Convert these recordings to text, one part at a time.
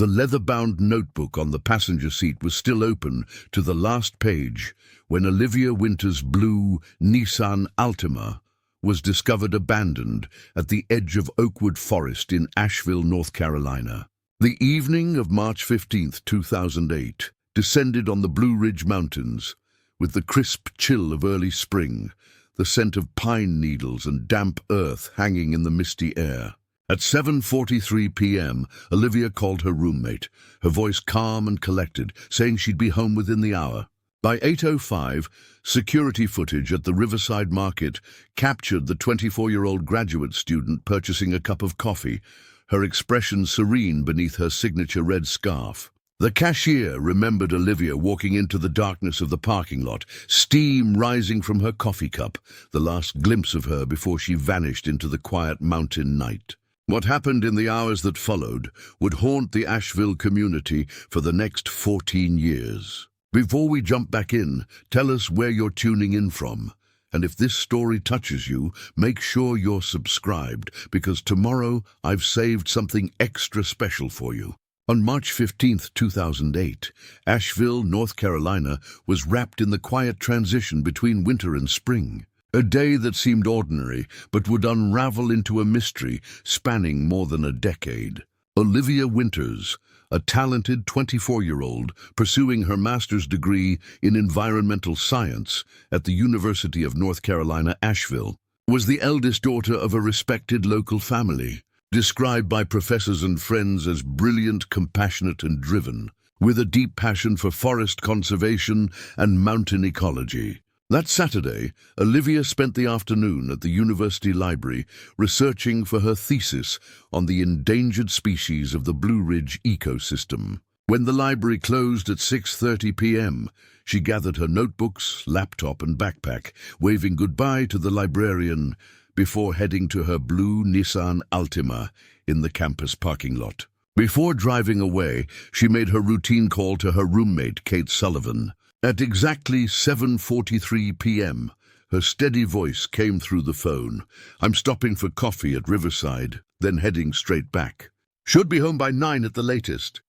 The leather-bound notebook on the passenger seat was still open to the last page when Olivia Winters' blue Nissan Altima was discovered abandoned at the edge of Oakwood Forest in Asheville, North Carolina. The evening of March 15, 2008, descended on the Blue Ridge Mountains with the crisp chill of early spring, the scent of pine needles and damp earth hanging in the misty air. At 7:43 p.m., Olivia called her roommate, her voice calm and collected, saying she'd be home within the hour. By 8:05, security footage at the Riverside Market captured the 24-year-old graduate student purchasing a cup of coffee, her expression serene beneath her signature red scarf. The cashier remembered Olivia walking into the darkness of the parking lot, steam rising from her coffee cup, the last glimpse of her before she vanished into the quiet mountain night. What happened in the hours that followed would haunt the Asheville community for the next 14 years. Before we jump back in, tell us where you're tuning in from. And if this story touches you, make sure you're subscribed, because tomorrow I've saved something extra special for you. On March 15, 2008, Asheville, North Carolina was wrapped in the quiet transition between winter and spring. A day that seemed ordinary, but would unravel into a mystery spanning more than a decade. Olivia Winters, a talented 24-year-old pursuing her master's degree in environmental science at the University of North Carolina, Asheville, was the eldest daughter of a respected local family, described by professors and friends as brilliant, compassionate, and driven, with a deep passion for forest conservation and mountain ecology. That Saturday, Olivia spent the afternoon at the university library researching for her thesis on the endangered species of the Blue Ridge ecosystem. When the library closed at 6:30 p.m., she gathered her notebooks, laptop, and backpack, waving goodbye to the librarian before heading to her blue Nissan Altima in the campus parking lot. Before driving away, she made her routine call to her roommate, Kate Sullivan. At exactly 7:43 p.m., her steady voice came through the phone. "I'm stopping for coffee at Riverside, then heading straight back. Should be home by 9 at the latest."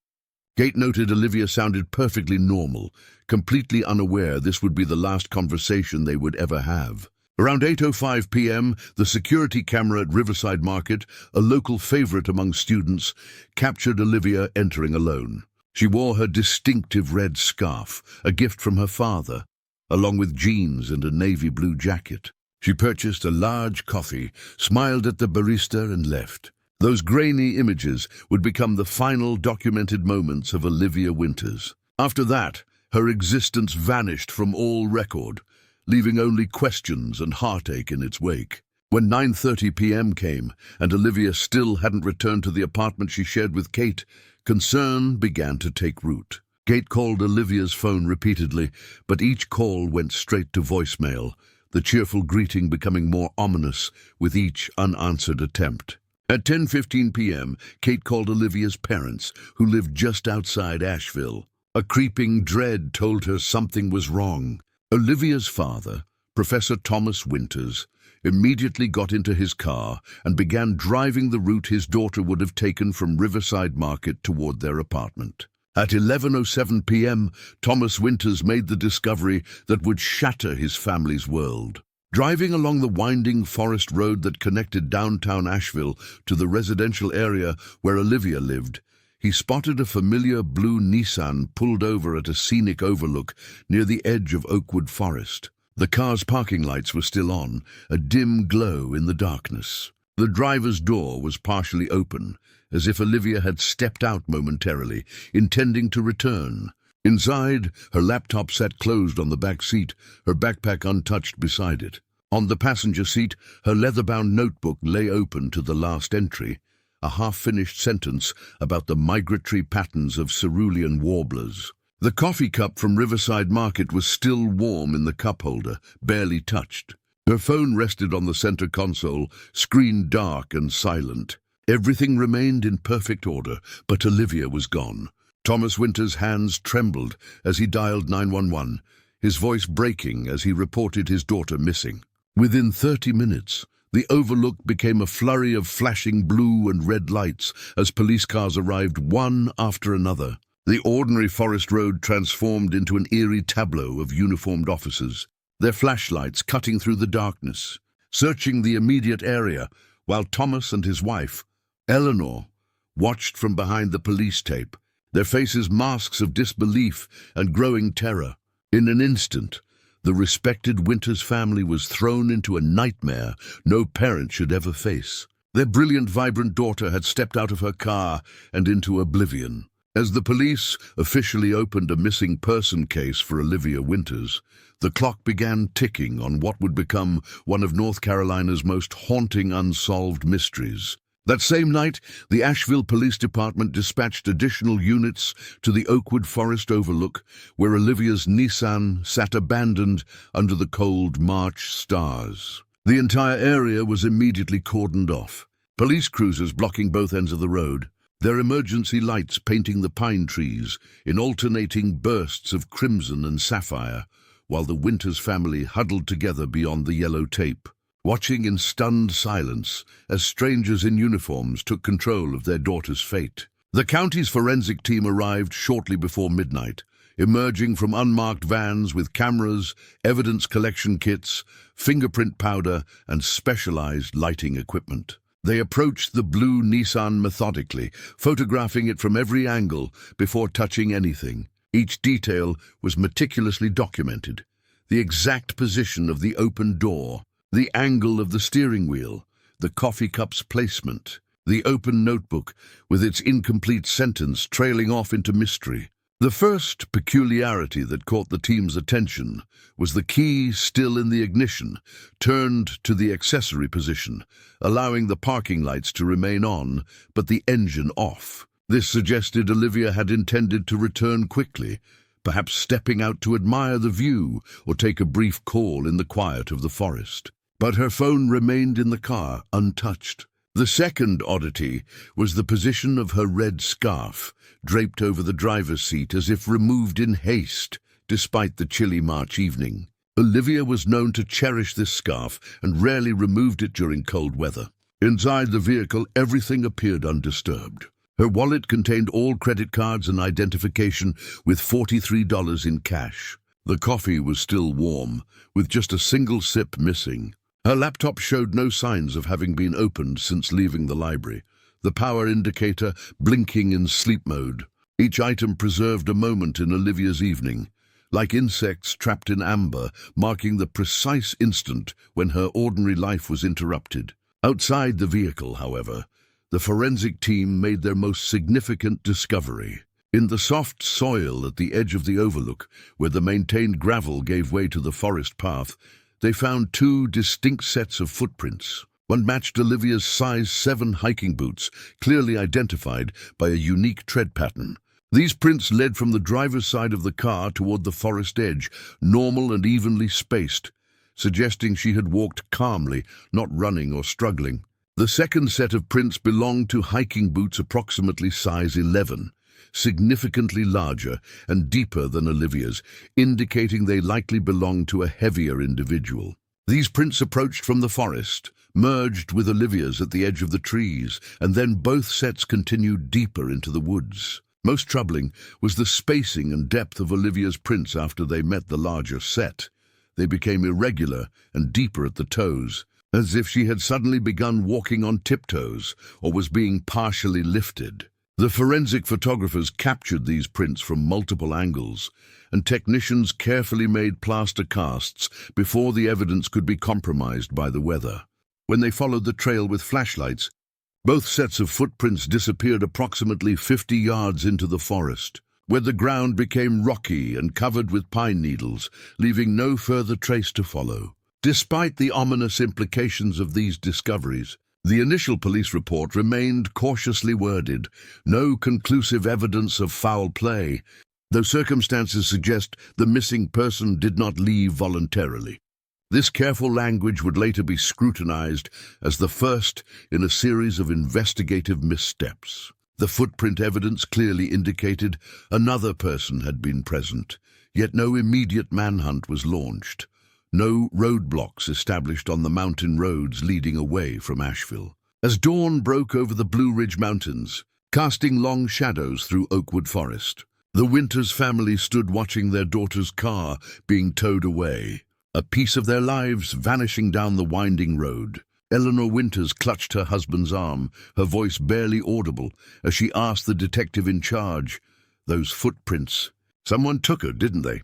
Kate noted Olivia sounded perfectly normal, completely unaware this would be the last conversation they would ever have. Around 8:05 p.m., the security camera at Riverside Market, a local favorite among students, captured Olivia entering alone. She wore her distinctive red scarf, a gift from her father, along with jeans and a navy blue jacket. She purchased a large coffee, smiled at the barista, and left. Those grainy images would become the final documented moments of Olivia Winters. After that, her existence vanished from all record, leaving only questions and heartache in its wake. When 9:30 p.m. came, and Olivia still hadn't returned to the apartment she shared with Kate, concern began to take root. Kate called Olivia's phone repeatedly, but each call went straight to voicemail, the cheerful greeting becoming more ominous with each unanswered attempt. At 10:15 p.m., Kate called Olivia's parents, who lived just outside Asheville. A creeping dread told her something was wrong. Olivia's father, Professor Thomas Winters, immediately got into his car and began driving the route his daughter would have taken from Riverside Market toward their apartment. At 11:07 p.m., Thomas Winters made the discovery that would shatter his family's world. Driving along the winding forest road that connected downtown Asheville to the residential area where Olivia lived, he spotted a familiar blue Nissan pulled over at a scenic overlook near the edge of Oakwood Forest. The car's parking lights were still on, a dim glow in the darkness. The driver's door was partially open, as if Olivia had stepped out momentarily, intending to return. Inside, her laptop sat closed on the back seat, her backpack untouched beside it. On the passenger seat, her leather-bound notebook lay open to the last entry, a half-finished sentence about the migratory patterns of cerulean warblers. The coffee cup from Riverside Market was still warm in the cup holder, barely touched. Her phone rested on the center console, screen dark and silent. Everything remained in perfect order, but Olivia was gone. Thomas Winters' hands trembled as he dialed 911, his voice breaking as he reported his daughter missing. Within 30 minutes, The overlook became a flurry of flashing blue and red lights as police cars arrived one after another. The ordinary forest road transformed into an eerie tableau of uniformed officers, their flashlights cutting through the darkness, searching the immediate area, while Thomas and his wife, Eleanor, watched from behind the police tape, their faces masks of disbelief and growing terror. In an instant, the respected Winters family was thrown into a nightmare no parent should ever face. Their brilliant, vibrant daughter had stepped out of her car and into oblivion. As the police officially opened a missing person case for Olivia Winters, the clock began ticking on what would become one of North Carolina's most haunting unsolved mysteries. That same night, the Asheville Police Department dispatched additional units to the Oakwood Forest overlook, where Olivia's Nissan sat abandoned under the cold March stars. The entire area was immediately cordoned off, police cruisers blocking both ends of the road, their emergency lights painting the pine trees in alternating bursts of crimson and sapphire, while the Winters family huddled together beyond the yellow tape, watching in stunned silence as strangers in uniforms took control of their daughter's fate. The county's forensic team arrived shortly before midnight, emerging from unmarked vans with cameras, evidence collection kits, fingerprint powder, and specialized lighting equipment. They approached the blue Nissan methodically, photographing it from every angle before touching anything. Each detail was meticulously documented: the exact position of the open door, the angle of the steering wheel, the coffee cup's placement, the open notebook with its incomplete sentence trailing off into mystery. The first peculiarity that caught the team's attention was the key still in the ignition, turned to the accessory position, allowing the parking lights to remain on, but the engine off. This suggested Olivia had intended to return quickly, perhaps stepping out to admire the view or take a brief call in the quiet of the forest. But her phone remained in the car, untouched. The second oddity was the position of her red scarf, draped over the driver's seat as if removed in haste, despite the chilly March evening. Olivia was known to cherish this scarf and rarely removed it during cold weather. Inside the vehicle, everything appeared undisturbed. Her wallet contained all credit cards and identification, with $43 in cash. The coffee was still warm, with just a single sip missing. Her laptop showed no signs of having been opened since leaving the library, the power indicator blinking in sleep mode. Each item preserved a moment in Olivia's evening, like insects trapped in amber, marking the precise instant when her ordinary life was interrupted. Outside the vehicle, however, the forensic team made their most significant discovery. In the soft soil at the edge of the overlook, where the maintained gravel gave way to the forest path, they found two distinct sets of footprints. One matched Olivia's size 7 hiking boots, clearly identified by a unique tread pattern. These prints led from the driver's side of the car toward the forest edge, normal and evenly spaced, suggesting she had walked calmly, not running or struggling. The second set of prints belonged to hiking boots approximately size 11, significantly larger and deeper than Olivia's, indicating they likely belonged to a heavier individual. These prints approached from the forest, merged with Olivia's at the edge of the trees, and then both sets continued deeper into the woods. Most troubling was the spacing and depth of Olivia's prints after they met the larger set. They became irregular and deeper at the toes, as if she had suddenly begun walking on tiptoes or was being partially lifted. The forensic photographers captured these prints from multiple angles, and technicians carefully made plaster casts before the evidence could be compromised by the weather. When they followed the trail with flashlights, both sets of footprints disappeared approximately 50 yards into the forest, where the ground became rocky and covered with pine needles, leaving no further trace to follow. Despite the ominous implications of these discoveries, the initial police report remained cautiously worded: no conclusive evidence of foul play, though circumstances suggest the missing person did not leave voluntarily. This careful language would later be scrutinized as the first in a series of investigative missteps. The footprint evidence clearly indicated another person had been present, yet no immediate manhunt was launched. No roadblocks established on the mountain roads leading away from Asheville. As dawn broke over the Blue Ridge Mountains, casting long shadows through Oakwood Forest, the Winters family stood watching their daughter's car being towed away, a piece of their lives vanishing down the winding road. Eleanor Winters clutched her husband's arm, her voice barely audible, as she asked the detective in charge, "Those footprints, someone took her, didn't they?"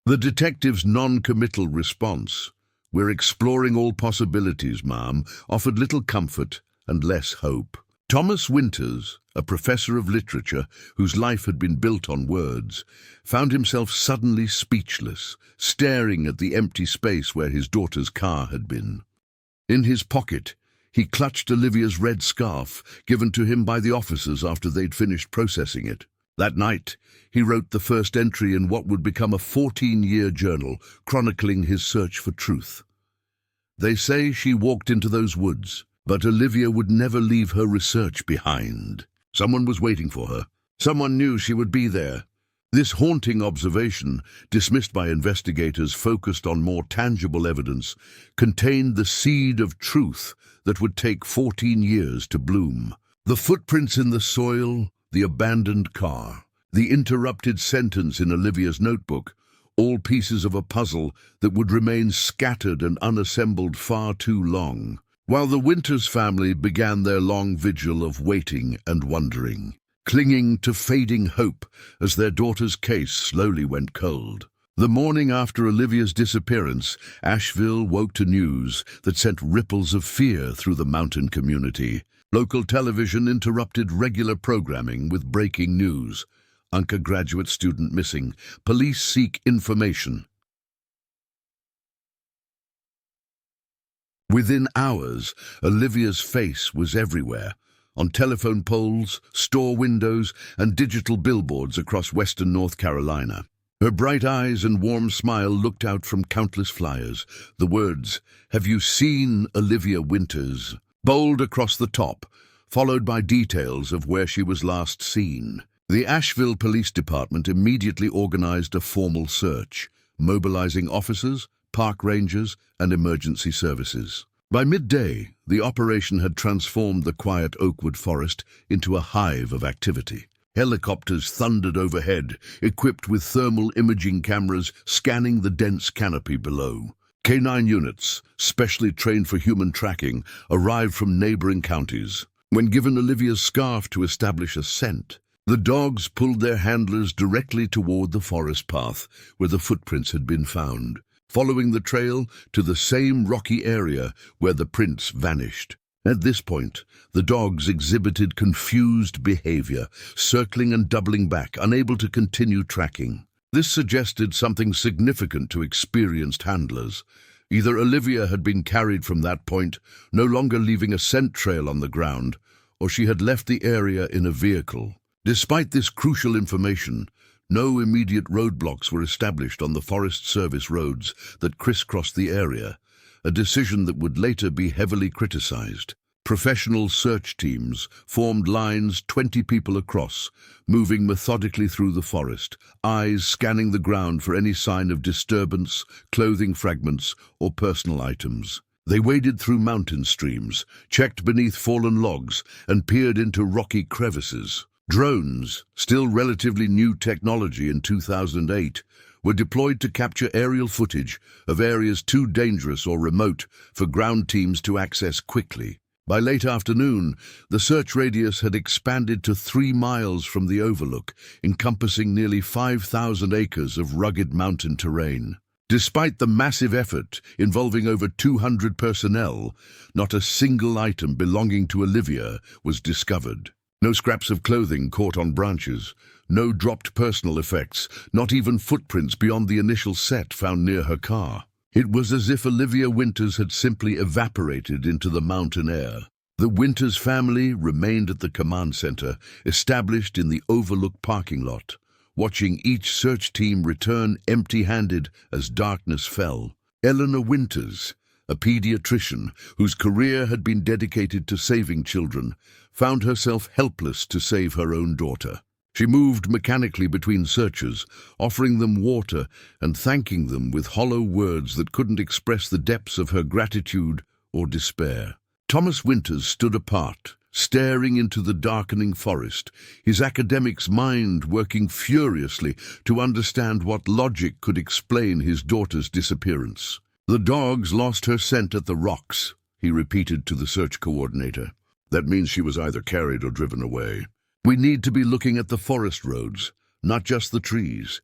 The detective's non-committal response, "We're exploring all possibilities, ma'am," offered little comfort and less hope. Thomas Winters, a professor of literature whose life had been built on words, found himself suddenly speechless, staring at the empty space where his daughter's car had been. In his pocket, he clutched Olivia's red scarf, given to him by the officers after they'd finished processing it. That night, he wrote the first entry in what would become a 14-year journal chronicling his search for truth. "They say she walked into those woods, but Olivia would never leave her research behind. Someone was waiting for her. Someone knew she would be there." This haunting observation, dismissed by investigators focused on more tangible evidence, contained the seed of truth that would take 14 years to bloom. The footprints in the soil, the abandoned car, the interrupted sentence in Olivia's notebook, all pieces of a puzzle that would remain scattered and unassembled far too long, while the Winters family began their long vigil of waiting and wondering, clinging to fading hope as their daughter's case slowly went cold. The morning after Olivia's disappearance, Asheville woke to news that sent ripples of fear through the mountain community. Local television interrupted regular programming with breaking news. Undergraduate student missing. Police seek information. Within hours, Olivia's face was everywhere, on telephone poles, store windows, and digital billboards across western North Carolina. Her bright eyes and warm smile looked out from countless flyers. The words, "Have you seen Olivia Winters?" bold across the top, followed by details of where she was last seen. The Asheville Police Department immediately organized a formal search, mobilizing officers, park rangers, and emergency services. By midday, the operation had transformed the quiet Oakwood Forest into a hive of activity. Helicopters thundered overhead, equipped with thermal imaging cameras scanning the dense canopy below. Canine units, specially trained for human tracking, arrived from neighboring counties. When given Olivia's scarf to establish a scent, the dogs pulled their handlers directly toward the forest path where the footprints had been found, following the trail to the same rocky area where the prints vanished. At this point, the dogs exhibited confused behavior, circling and doubling back, unable to continue tracking. This suggested something significant to experienced handlers. Either Olivia had been carried from that point, no longer leaving a scent trail on the ground, or she had left the area in a vehicle. Despite this crucial information, no immediate roadblocks were established on the Forest Service roads that crisscrossed the area, a decision that would later be heavily criticized. Professional search teams formed lines 20 people across, moving methodically through the forest, eyes scanning the ground for any sign of disturbance, clothing fragments, or personal items. They waded through mountain streams, checked beneath fallen logs, and peered into rocky crevices. Drones, still relatively new technology in 2008, were deployed to capture aerial footage of areas too dangerous or remote for ground teams to access quickly. By late afternoon, the search radius had expanded to 3 miles from the overlook, encompassing nearly 5,000 acres of rugged mountain terrain. Despite the massive effort involving over 200 personnel, not a single item belonging to Olivia was discovered. No scraps of clothing caught on branches, no dropped personal effects, not even footprints beyond the initial set found near her car. It was as if Olivia Winters had simply evaporated into the mountain air. The Winters family remained at the command center, established in the overlook parking lot, watching each search team return empty-handed as darkness fell. Eleanor Winters, a pediatrician whose career had been dedicated to saving children, found herself helpless to save her own daughter. She moved mechanically between searchers, offering them water and thanking them with hollow words that couldn't express the depths of her gratitude or despair. Thomas Winters stood apart, staring into the darkening forest, his academic's mind working furiously to understand what logic could explain his daughter's disappearance. "The dogs lost her scent at the rocks," he repeated to the search coordinator. "That means she was either carried or driven away. We need to be looking at the forest roads, not just the trees."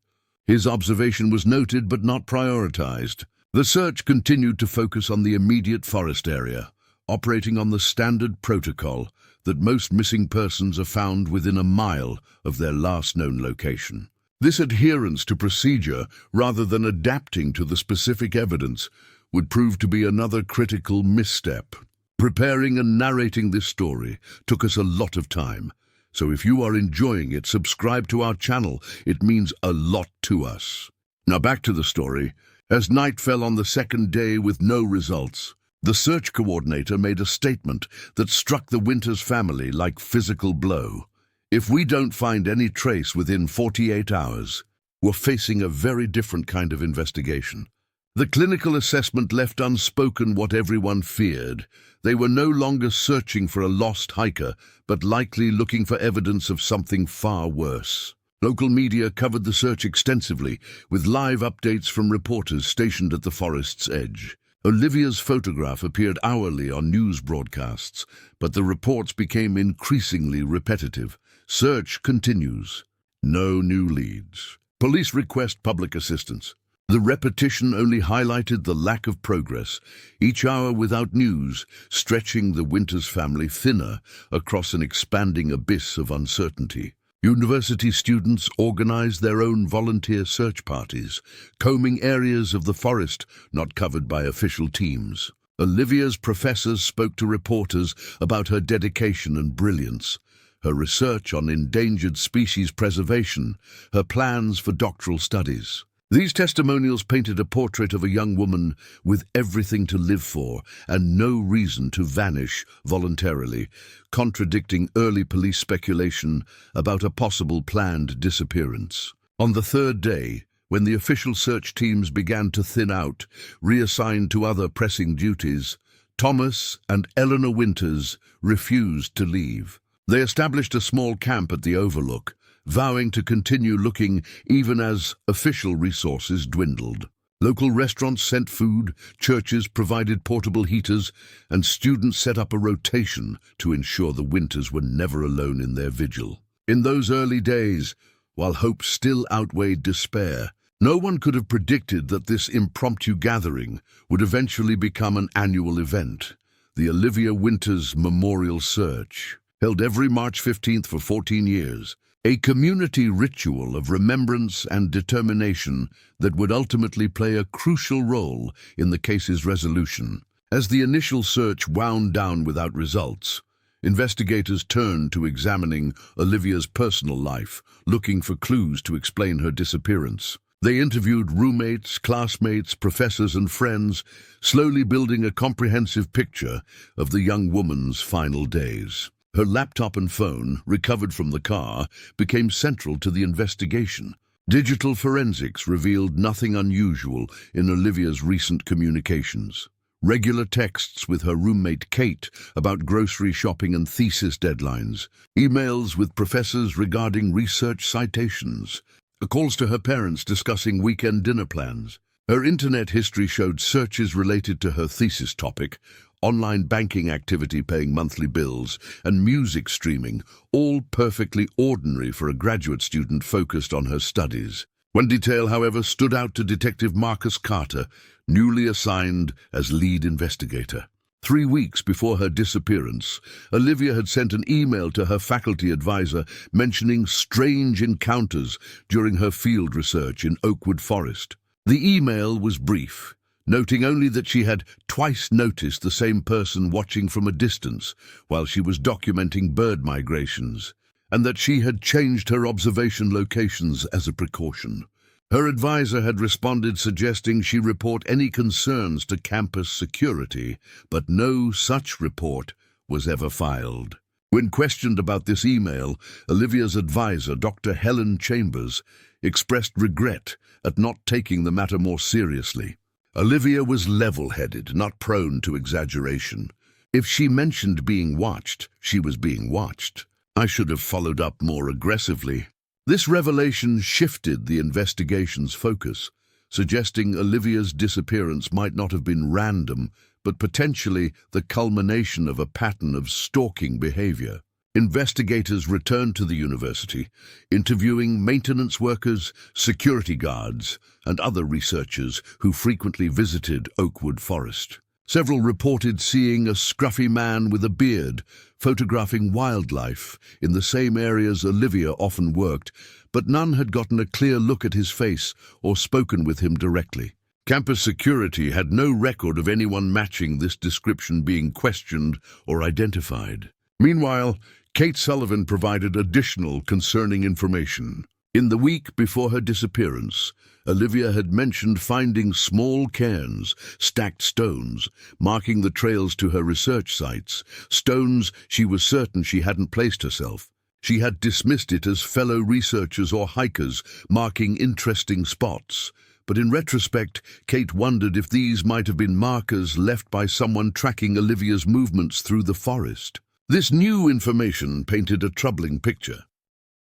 His observation was noted but not prioritized. The search continued to focus on the immediate forest area, operating on the standard protocol that most missing persons are found within a mile of their last known location. This adherence to procedure, rather than adapting to the specific evidence, would prove to be another critical misstep. Preparing and narrating this story took us a lot of time, so if you are enjoying it, subscribe to our channel. It means a lot to us. Now back to the story. As night fell on the second day with no results, the search coordinator made a statement that struck the Winters family like physical blow. "If we don't find any trace within 48 hours, we're facing a very different kind of investigation." The clinical assessment left unspoken what everyone feared. They were no longer searching for a lost hiker, but likely looking for evidence of something far worse. Local media covered the search extensively, with live updates from reporters stationed at the forest's edge. Olivia's photograph appeared hourly on news broadcasts, but the reports became increasingly repetitive. Search continues. No new leads. Police request public assistance. The repetition only highlighted the lack of progress, each hour without news, stretching the Winters family thinner across an expanding abyss of uncertainty. University students organized their own volunteer search parties, combing areas of the forest not covered by official teams. Olivia's professors spoke to reporters about her dedication and brilliance, her research on endangered species preservation, her plans for doctoral studies. These testimonials painted a portrait of a young woman with everything to live for and no reason to vanish voluntarily, contradicting early police speculation about a possible planned disappearance. On the third day, when the official search teams began to thin out, reassigned to other pressing duties, Thomas and Eleanor Winters refused to leave. They established a small camp at the overlook, vowing to continue looking even as official resources dwindled. Local restaurants sent food, churches provided portable heaters, and students set up a rotation to ensure the Winters were never alone in their vigil. In those early days, while hope still outweighed despair, no one could have predicted that this impromptu gathering would eventually become an annual event. The Olivia Winters Memorial Search, held every March 15th for 14 years, a community ritual of remembrance and determination that would ultimately play a crucial role in the case's resolution. As the initial search wound down without results, investigators turned to examining Olivia's personal life, looking for clues to explain her disappearance. They interviewed roommates, classmates, professors, and friends, slowly building a comprehensive picture of the young woman's final days. Her laptop and phone, recovered from the car, became central to the investigation. Digital forensics revealed nothing unusual in Olivia's recent communications. Regular texts with her roommate Kate about grocery shopping and thesis deadlines, emails with professors regarding research citations, calls to her parents discussing weekend dinner plans. Her internet history showed searches related to her thesis topic, online banking activity paying monthly bills, and music streaming, all perfectly ordinary for a graduate student focused on her studies. One detail, however, stood out to Detective Marcus Carter, newly assigned as lead investigator. 3 weeks before her disappearance, Olivia had sent an email to her faculty advisor mentioning strange encounters during her field research in Oakwood Forest. The email was brief, noting only that she had twice noticed the same person watching from a distance while she was documenting bird migrations, and that she had changed her observation locations as a precaution. Her advisor had responded suggesting she report any concerns to campus security, but no such report was ever filed. When questioned about this email, Olivia's advisor, Dr. Helen Chambers, expressed regret at not taking the matter more seriously. Olivia was level-headed, not prone to exaggeration. If she mentioned being watched, she was being watched. I should have followed up more aggressively. This revelation shifted the investigation's focus, suggesting Olivia's disappearance might not have been random, but potentially the culmination of a pattern of stalking behavior. Investigators returned to the university, interviewing maintenance workers, security guards, and other researchers who frequently visited Oakwood Forest. Several reported seeing a scruffy man with a beard photographing wildlife in the same areas Olivia often worked, but none had gotten a clear look at his face or spoken with him directly. Campus security had no record of anyone matching this description being questioned or identified. Meanwhile, Kate Sullivan provided additional concerning information. In the week before her disappearance, Olivia had mentioned finding small cairns, stacked stones, marking the trails to her research sites, stones she was certain she hadn't placed herself. She had dismissed it as fellow researchers or hikers marking interesting spots. But in retrospect, Kate wondered if these might have been markers left by someone tracking Olivia's movements through the forest. This new information painted a troubling picture.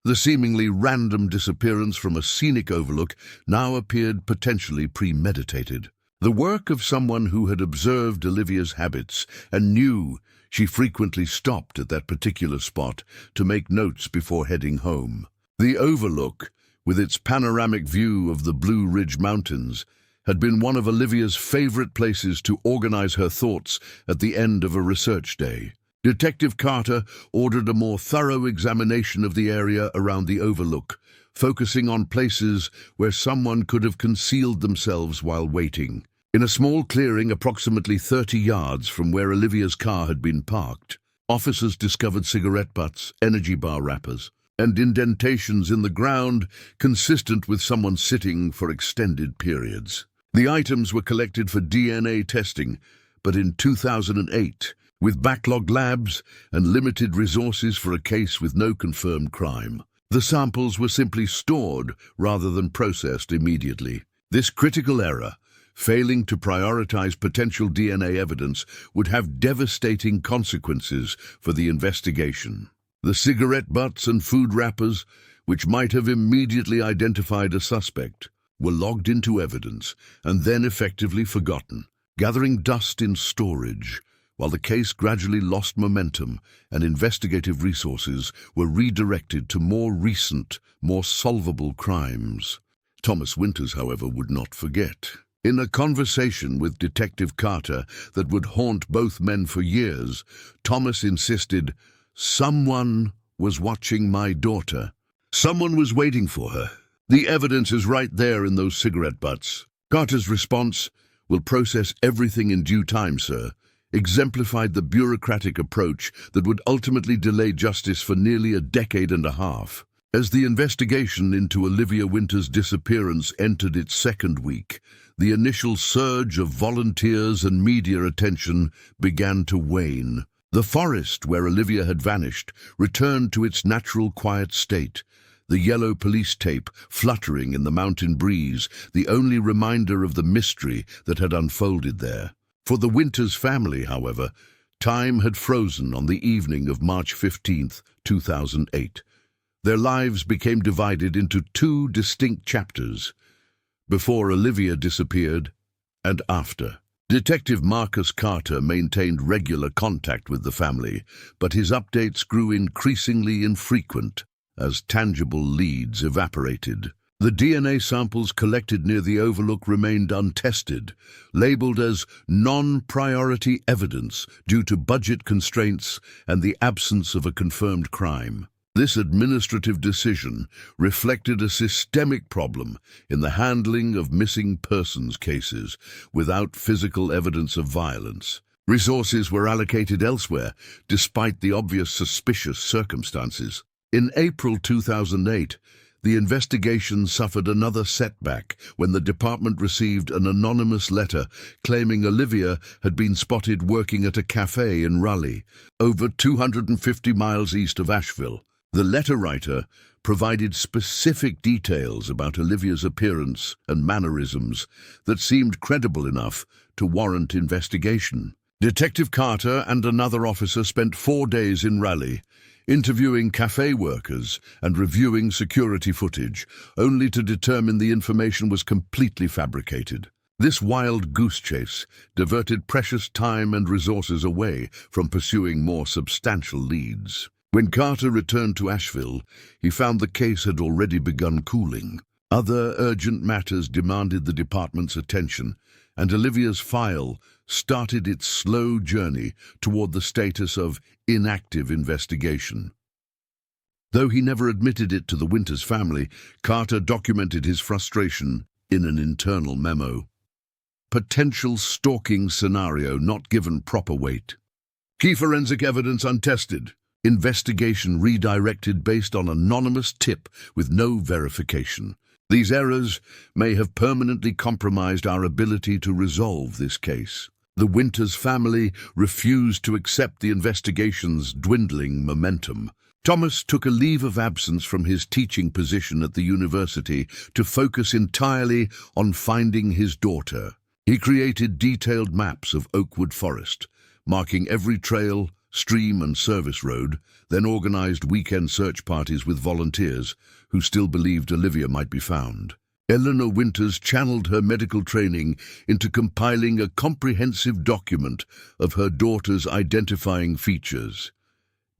The seemingly random disappearance from a scenic overlook now appeared potentially premeditated. The work of someone who had observed Olivia's habits and knew she frequently stopped at that particular spot to make notes before heading home. The overlook, with its panoramic view of the Blue Ridge Mountains, had been one of Olivia's favorite places to organize her thoughts at the end of a research day. Detective Carter ordered a more thorough examination of the area around the overlook, focusing on places where someone could have concealed themselves while waiting. In a small clearing approximately 30 yards from where Olivia's car had been parked, officers discovered cigarette butts, energy bar wrappers, and indentations in the ground consistent with someone sitting for extended periods. The items were collected for DNA testing, but in 2008, with backlogged labs and limited resources for a case with no confirmed crime, the samples were simply stored rather than processed immediately. This critical error, failing to prioritize potential DNA evidence, would have devastating consequences for the investigation. The cigarette butts and food wrappers, which might have immediately identified a suspect, were logged into evidence and then effectively forgotten, gathering dust in storage, while the case gradually lost momentum and investigative resources were redirected to more recent, more solvable crimes. Thomas Winters, however, would not forget. In a conversation with Detective Carter that would haunt both men for years, Thomas insisted, "Someone was watching my daughter. Someone was waiting for her. The evidence is right there in those cigarette butts." Carter's response, "We'll process everything in due time, sir," exemplified the bureaucratic approach that would ultimately delay justice for nearly a decade and a half. As the investigation into Olivia Winters' disappearance entered its second week, the initial surge of volunteers and media attention began to wane. The forest where Olivia had vanished returned to its natural quiet state, the yellow police tape fluttering in the mountain breeze, the only reminder of the mystery that had unfolded there. For the Winters family, however, time had frozen on the evening of March 15th, 2008. Their lives became divided into two distinct chapters: before Olivia disappeared and after. Detective Marcus Carter maintained regular contact with the family, but his updates grew increasingly infrequent as tangible leads evaporated. The DNA samples collected near the overlook remained untested, labeled as non-priority evidence due to budget constraints and the absence of a confirmed crime. This administrative decision reflected a systemic problem in the handling of missing persons cases without physical evidence of violence. Resources were allocated elsewhere, despite the obvious suspicious circumstances. In April 2008, The investigation suffered another setback when the department received an anonymous letter claiming Olivia had been spotted working at a cafe in Raleigh, over 250 miles east of Asheville. The letter writer provided specific details about Olivia's appearance and mannerisms that seemed credible enough to warrant investigation. Detective Carter and another officer spent 4 days in Raleigh, interviewing cafe workers and reviewing security footage, only to determine the information was completely fabricated. This wild goose chase diverted precious time and resources away from pursuing more substantial leads. When Carter returned to Asheville, he found the case had already begun cooling. Other urgent matters demanded the department's attention, and Olivia's file started its slow journey toward the status of inactive investigation. Though he never admitted it to the Winters family, Carter documented his frustration in an internal memo. Potential stalking scenario not given proper weight. Key forensic evidence untested. Investigation redirected based on anonymous tip with no verification. These errors may have permanently compromised our ability to resolve this case. The Winters family refused to accept the investigation's dwindling momentum. Thomas took a leave of absence from his teaching position at the university to focus entirely on finding his daughter. He created detailed maps of Oakwood Forest, marking every trail, stream and service road, then organized weekend search parties with volunteers who still believed Olivia might be found. Eleanor Winters channeled her medical training into compiling a comprehensive document of her daughter's identifying features.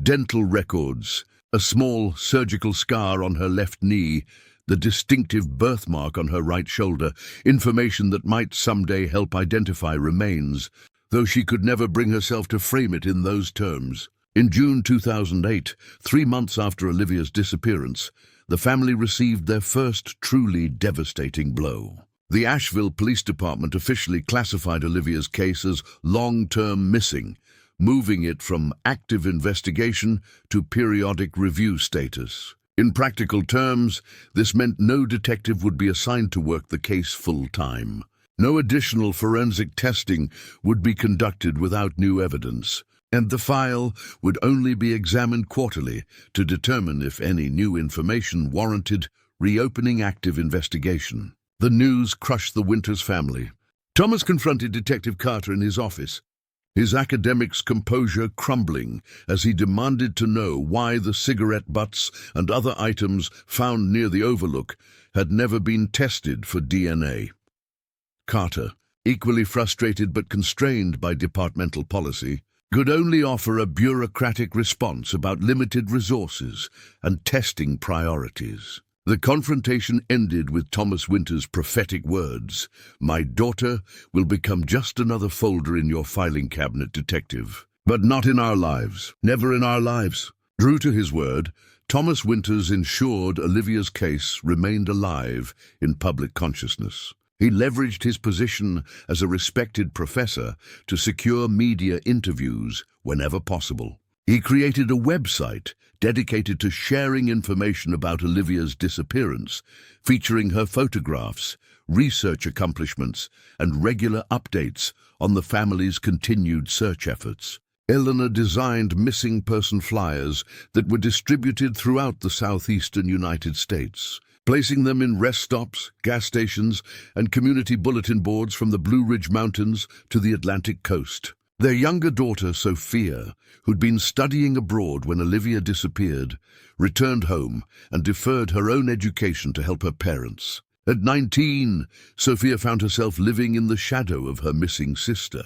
Dental records, a small surgical scar on her left knee, the distinctive birthmark on her right shoulder, information that might someday help identify remains, though she could never bring herself to frame it in those terms. In June 2008, 3 months after Olivia's disappearance, the family received their first truly devastating blow. The Asheville Police Department officially classified Olivia's case as long-term missing, moving it from active investigation to periodic review status. In practical terms, this meant no detective would be assigned to work the case full-time. No additional forensic testing would be conducted without new evidence, and the file would only be examined quarterly to determine if any new information warranted reopening active investigation. The news crushed the Winters family. Thomas confronted Detective Carter in his office, his academic's composure crumbling as he demanded to know why the cigarette butts and other items found near the overlook had never been tested for DNA. Carter, equally frustrated but constrained by departmental policy, could only offer a bureaucratic response about limited resources and testing priorities. The confrontation ended with Thomas Winters' prophetic words, "My daughter will become just another folder in your filing cabinet, detective. But not in our lives. Never in our lives." True to his word, Thomas Winters ensured Olivia's case remained alive in public consciousness. He leveraged his position as a respected professor to secure media interviews whenever possible. He created a website dedicated to sharing information about Olivia's disappearance, featuring her photographs, research accomplishments, and regular updates on the family's continued search efforts. Eleanor designed missing person flyers that were distributed throughout the southeastern United States, placing them in rest stops, gas stations, and community bulletin boards from the Blue Ridge Mountains to the Atlantic coast. Their younger daughter, Sophia, who'd been studying abroad when Olivia disappeared, returned home and deferred her own education to help her parents. At 19, Sophia found herself living in the shadow of her missing sister,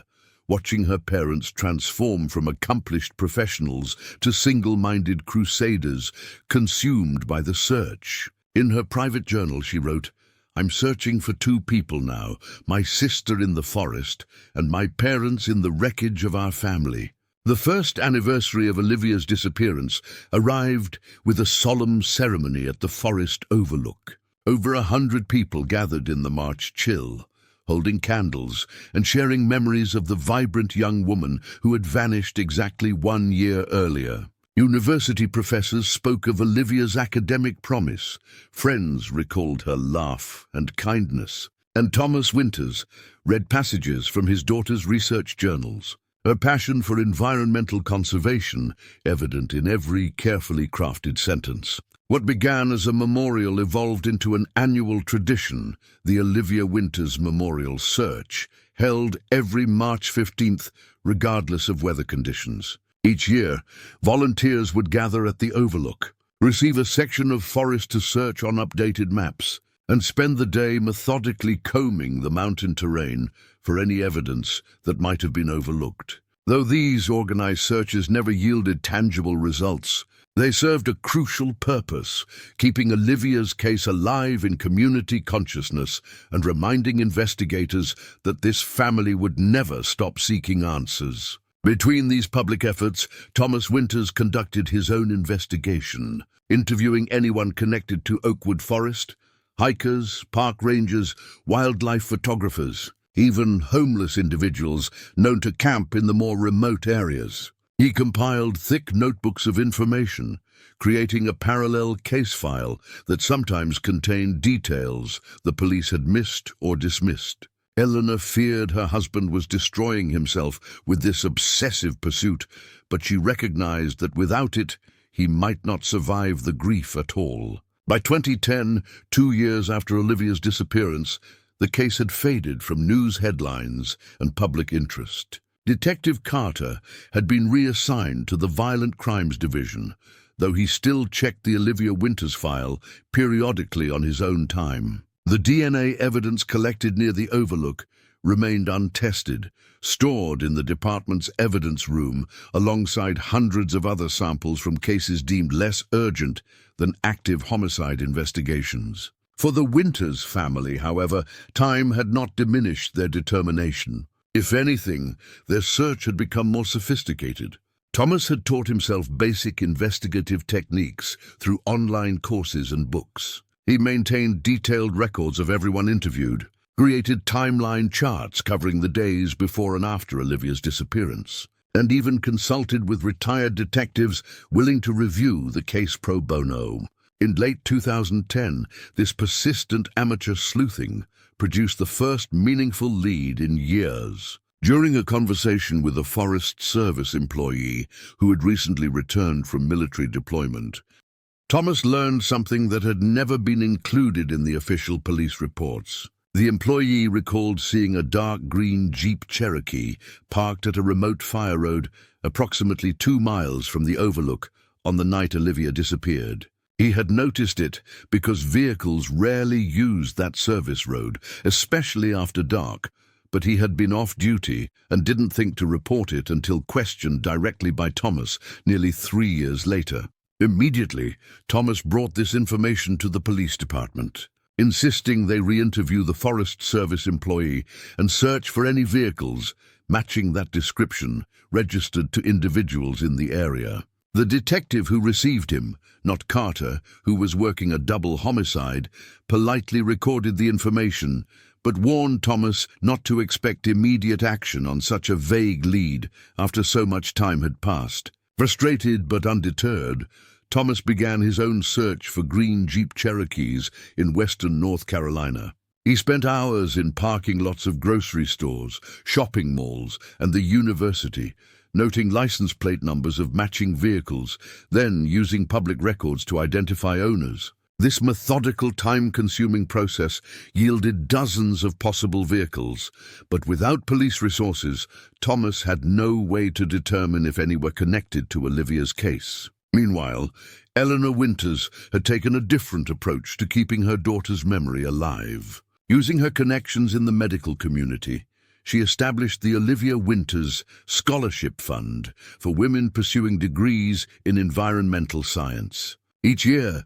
watching her parents transform from accomplished professionals to single-minded crusaders consumed by the search. In her private journal, she wrote, "I'm searching for 2 people now, my sister in the forest and my parents in the wreckage of our family." The first anniversary of Olivia's disappearance arrived with a solemn ceremony at the forest overlook. Over 100 people gathered in the March chill, holding candles and sharing memories of the vibrant young woman who had vanished exactly 1 year earlier. University professors spoke of Olivia's academic promise. Friends recalled her laugh and kindness. And Thomas Winters read passages from his daughter's research journals. Her passion for environmental conservation evident in every carefully crafted sentence. What began as a memorial evolved into an annual tradition, the Olivia Winters Memorial Search, held every March 15th, regardless of weather conditions. Each year, volunteers would gather at the Overlook, receive a section of forest to search on updated maps, and spend the day methodically combing the mountain terrain for any evidence that might have been overlooked. Though these organized searches never yielded tangible results, they served a crucial purpose, keeping Olivia's case alive in community consciousness and reminding investigators that this family would never stop seeking answers. Between these public efforts, Thomas Winters conducted his own investigation, interviewing anyone connected to Oakwood Forest, hikers, park rangers, wildlife photographers, even homeless individuals known to camp in the more remote areas. He compiled thick notebooks of information, creating a parallel case file that sometimes contained details the police had missed or dismissed. Eleanor feared her husband was destroying himself with this obsessive pursuit, but she recognized that without it, he might not survive the grief at all. By 2010, 2 years after Olivia's disappearance, the case had faded from news headlines and public interest. Detective Carter had been reassigned to the Violent Crimes Division, though he still checked the Olivia Winters file periodically on his own time. The DNA evidence collected near the Overlook remained untested, stored in the department's evidence room alongside hundreds of other samples from cases deemed less urgent than active homicide investigations. For the Winters family, however, time had not diminished their determination. If anything, their search had become more sophisticated. Thomas had taught himself basic investigative techniques through online courses and books. He maintained detailed records of everyone interviewed, created timeline charts covering the days before and after Olivia's disappearance, and even consulted with retired detectives willing to review the case pro bono. In late 2010, this persistent amateur sleuthing produced the first meaningful lead in years. During a conversation with a Forest Service employee who had recently returned from military deployment, Thomas learned something that had never been included in the official police reports. The employee recalled seeing a dark green Jeep Cherokee parked at a remote fire road approximately 2 miles from the Overlook on the night Olivia disappeared. He had noticed it because vehicles rarely used that service road, especially after dark, but he had been off duty and didn't think to report it until questioned directly by Thomas nearly 3 years later. Immediately, Thomas brought this information to the police department, insisting they re-interview the Forest Service employee and search for any vehicles matching that description registered to individuals in the area. The detective who received him, not Carter, who was working a double homicide, politely recorded the information, but warned Thomas not to expect immediate action on such a vague lead after so much time had passed. Frustrated but undeterred, Thomas began his own search for green Jeep Cherokees in western North Carolina. He spent hours in parking lots of grocery stores, shopping malls, and the university, noting license plate numbers of matching vehicles, then using public records to identify owners. This methodical, time-consuming process yielded dozens of possible vehicles, but without police resources, Thomas had no way to determine if any were connected to Olivia's case. Meanwhile, Eleanor Winters had taken a different approach to keeping her daughter's memory alive. Using her connections in the medical community, she established the Olivia Winters Scholarship Fund for women pursuing degrees in environmental science. Each year,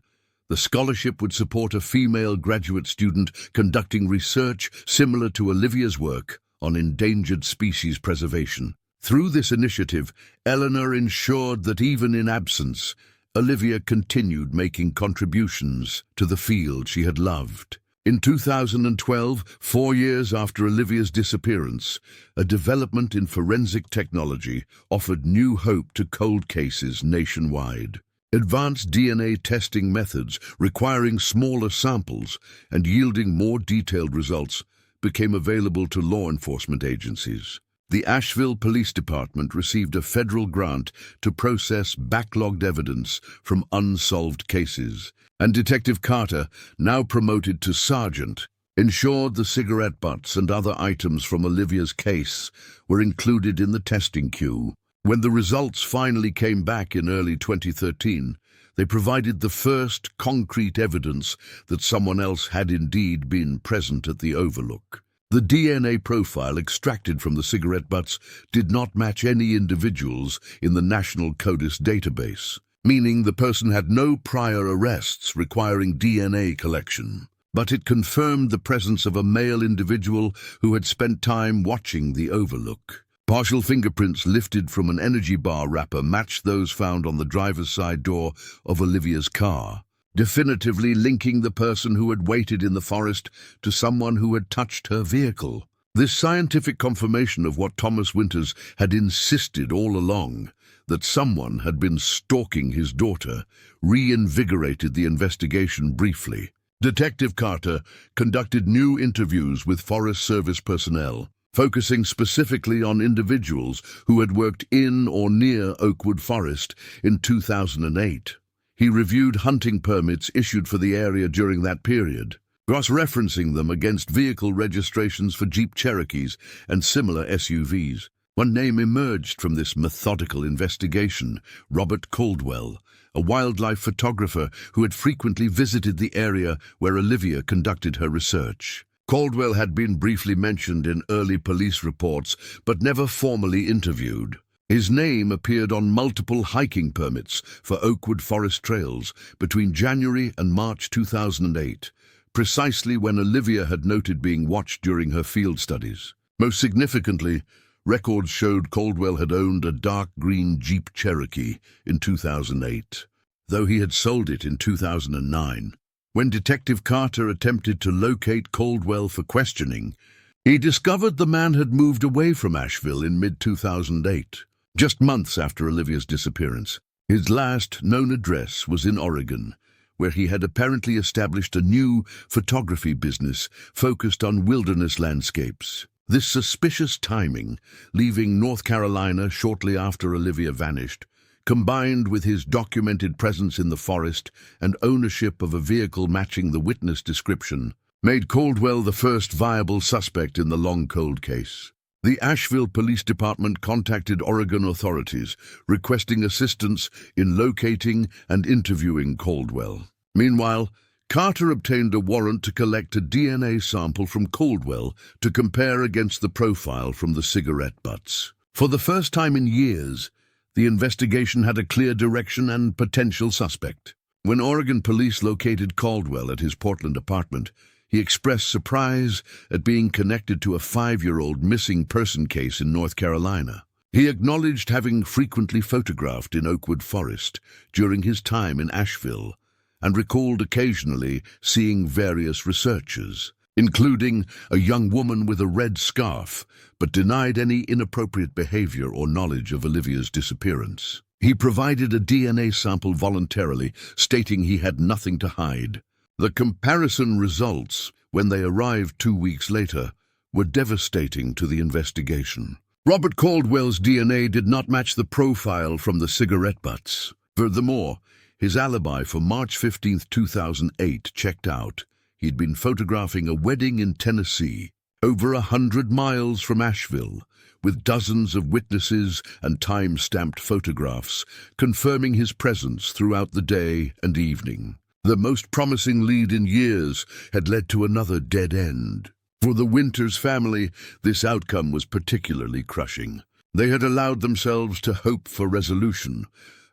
the scholarship would support a female graduate student conducting research similar to Olivia's work on endangered species preservation. Through this initiative, Eleanor ensured that even in absence, Olivia continued making contributions to the field she had loved. In 2012, 4 years after Olivia's disappearance, a development in forensic technology offered new hope to cold cases nationwide. Advanced DNA testing methods requiring smaller samples and yielding more detailed results became available to law enforcement agencies. The Asheville Police Department received a federal grant to process backlogged evidence from unsolved cases, and Detective Carter, now promoted to sergeant, ensured the cigarette butts and other items from Olivia's case were included in the testing queue. When the results finally came back in early 2013, they provided the first concrete evidence that someone else had indeed been present at the overlook. The DNA profile extracted from the cigarette butts did not match any individuals in the National CODIS database, meaning the person had no prior arrests requiring DNA collection. But it confirmed the presence of a male individual who had spent time watching the overlook. Partial fingerprints lifted from an energy bar wrapper matched those found on the driver's side door of Olivia's car, definitively linking the person who had waited in the forest to someone who had touched her vehicle. This scientific confirmation of what Thomas Winters had insisted all along, that someone had been stalking his daughter, reinvigorated the investigation briefly. Detective Carter conducted new interviews with Forest Service personnel, focusing specifically on individuals who had worked in or near Oakwood Forest in 2008. He reviewed hunting permits issued for the area during that period, cross-referencing them against vehicle registrations for Jeep Cherokees and similar SUVs. One name emerged from this methodical investigation: Robert Caldwell, a wildlife photographer who had frequently visited the area where Olivia conducted her research. Caldwell had been briefly mentioned in early police reports, but never formally interviewed. His name appeared on multiple hiking permits for Oakwood Forest trails between January and March 2008, precisely when Olivia had noted being watched during her field studies. Most significantly, records showed Caldwell had owned a dark green Jeep Cherokee in 2008, though he had sold it in 2009. When Detective Carter attempted to locate Caldwell for questioning, he discovered the man had moved away from Asheville in mid-2008. Just months after Olivia's disappearance. His last known address was in Oregon, where he had apparently established a new photography business focused on wilderness landscapes. This suspicious timing, leaving North Carolina shortly after Olivia vanished, combined with his documented presence in the forest and ownership of a vehicle matching the witness description, made Caldwell the first viable suspect in the long cold case. The Asheville Police Department contacted Oregon authorities, requesting assistance in locating and interviewing Caldwell. Meanwhile, Carter obtained a warrant to collect a DNA sample from Caldwell to compare against the profile from the cigarette butts. For the first time in years, the investigation had a clear direction and potential suspect. When Oregon police located Caldwell at his Portland apartment, he expressed surprise at being connected to a 5-year-old missing person case in North Carolina. He acknowledged having frequently photographed in Oakwood Forest during his time in Asheville, and recalled occasionally seeing various researchers, including a young woman with a red scarf, but denied any inappropriate behavior or knowledge of Olivia's disappearance. He provided a DNA sample voluntarily, stating he had nothing to hide. The comparison results, when they arrived 2 weeks later, were devastating to the investigation. Robert Caldwell's DNA did not match the profile from the cigarette butts. Furthermore, his alibi for March 15, 2008 checked out. He'd been photographing a wedding in Tennessee, over 100 miles from Asheville, with dozens of witnesses and time-stamped photographs confirming his presence throughout the day and evening. The most promising lead in years had led to another dead end. For the Winters family, this outcome was particularly crushing. They had allowed themselves to hope for resolution,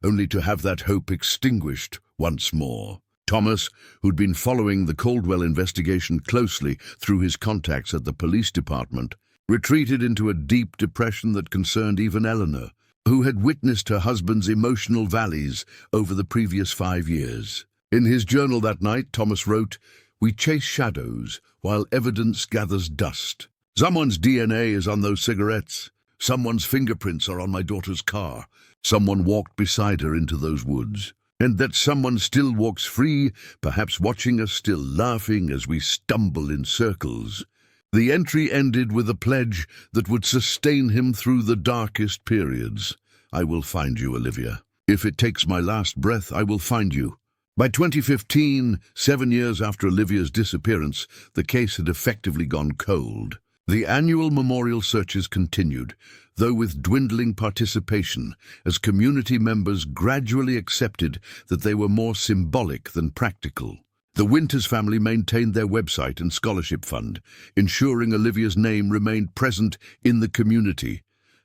only to have that hope extinguished once more. Thomas, who'd been following the Caldwell investigation closely through his contacts at the police department, retreated into a deep depression that concerned even Eleanor, who had witnessed her husband's emotional valleys over the previous 5 years. In his journal that night, Thomas wrote, We chase shadows while evidence gathers dust. Someone's DNA is on those cigarettes. Someone's fingerprints are on my daughter's car. Someone walked beside her into those woods. And that someone still walks free, perhaps watching us, still laughing as we stumble in circles. The entry ended with a pledge that would sustain him through the darkest periods. I will find you, Olivia. If it takes my last breath, I will find you. By 2015, 7 years after Olivia's disappearance, the case had effectively gone cold. The annual memorial searches continued, though with dwindling participation, as community members gradually accepted that they were more symbolic than practical. The Winters family maintained their website and scholarship fund, ensuring Olivia's name remained present in the community,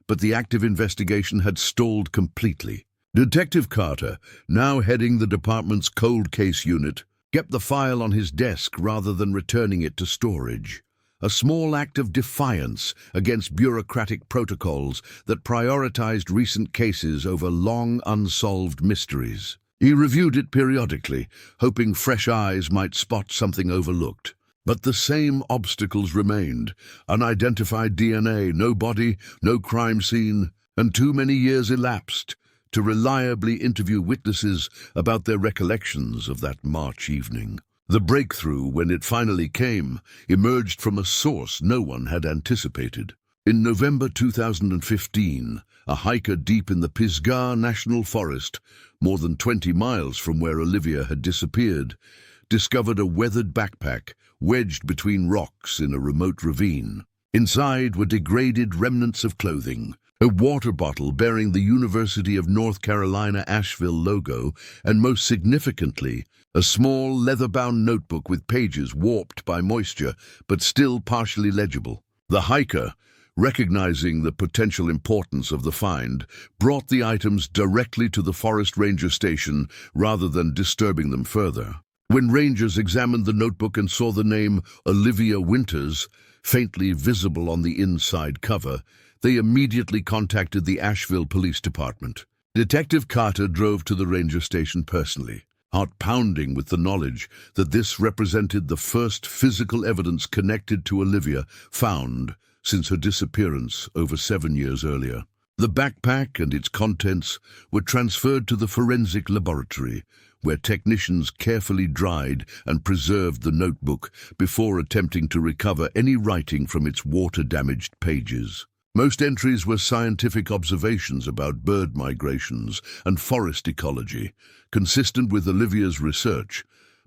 but the active investigation had stalled completely. Detective Carter, now heading the department's cold case unit, kept the file on his desk rather than returning it to storage. A small act of defiance against bureaucratic protocols that prioritized recent cases over long unsolved mysteries. He reviewed it periodically, hoping fresh eyes might spot something overlooked. But the same obstacles remained: unidentified DNA, no body, no crime scene, and too many years elapsed to reliably interview witnesses about their recollections of that March evening. The breakthrough, when it finally came, emerged from a source no one had anticipated. In November 2015, a hiker deep in the Pisgah National Forest, more than 20 miles from where Olivia had disappeared, discovered a weathered backpack wedged between rocks in a remote ravine. Inside were degraded remnants of clothing, a water bottle bearing the University of North Carolina Asheville logo, and most significantly, a small leather-bound notebook with pages warped by moisture but still partially legible. The hiker, recognizing the potential importance of the find, brought the items directly to the forest ranger station rather than disturbing them further. When rangers examined the notebook and saw the name Olivia Winters faintly visible on the inside cover, they immediately contacted the Asheville Police Department. Detective Carter drove to the ranger station personally, heart pounding with the knowledge that this represented the first physical evidence connected to Olivia found since her disappearance over 7 years earlier. The backpack and its contents were transferred to the forensic laboratory, where technicians carefully dried and preserved the notebook before attempting to recover any writing from its water-damaged pages. Most entries were scientific observations about bird migrations and forest ecology, consistent with Olivia's research,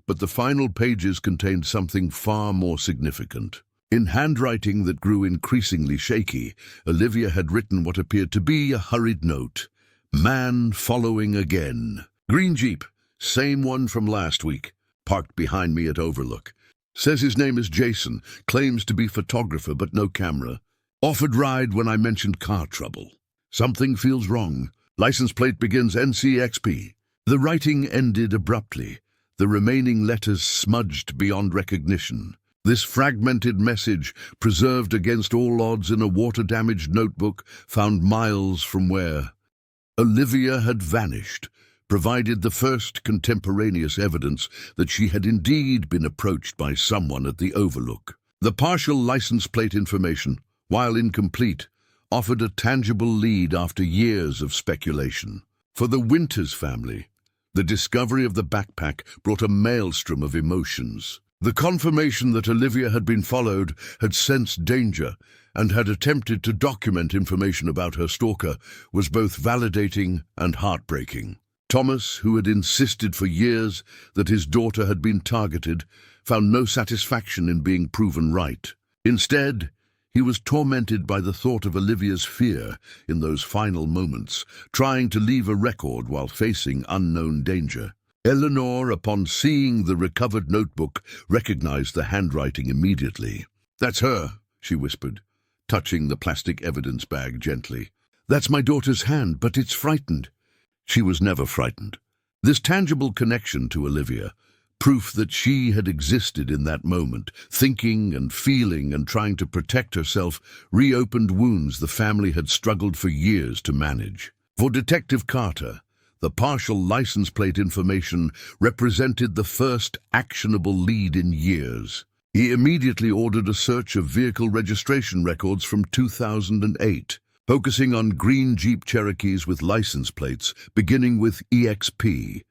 but the final pages contained something far more significant. In handwriting that grew increasingly shaky, Olivia had written what appeared to be a hurried note. "Man following again. Green Jeep, same one from last week, parked behind me at Overlook. Says his name is Jason, claims to be photographer but no camera. Offered ride when I mentioned car trouble. Something feels wrong. License plate begins NCXP. The writing ended abruptly, the remaining letters smudged beyond recognition. This fragmented message, preserved against all odds in a water-damaged notebook found miles from where Olivia had vanished, provided the first contemporaneous evidence that she had indeed been approached by someone at the Overlook. The partial license plate information, while incomplete, offered a tangible lead after years of speculation. For the Winters family, the discovery of the backpack brought a maelstrom of emotions. The confirmation that Olivia had been followed, had sensed danger, and had attempted to document information about her stalker was both validating and heartbreaking. Thomas, who had insisted for years that his daughter had been targeted, found no satisfaction in being proven right. Instead, he was tormented by the thought of Olivia's fear in those final moments, trying to leave a record while facing unknown danger. Eleanor, upon seeing the recovered notebook, recognized the handwriting immediately. "That's her," she whispered, touching the plastic evidence bag gently. "That's my daughter's hand, but it's frightened." She was never frightened. This tangible connection to Olivia, proof that she had existed in that moment, thinking and feeling and trying to protect herself, reopened wounds the family had struggled for years to manage. For Detective Carter, The partial license plate information represented the first actionable lead in years. He immediately ordered a search of vehicle registration records from 2008, focusing on green Jeep Cherokees with license plates, beginning with EXP.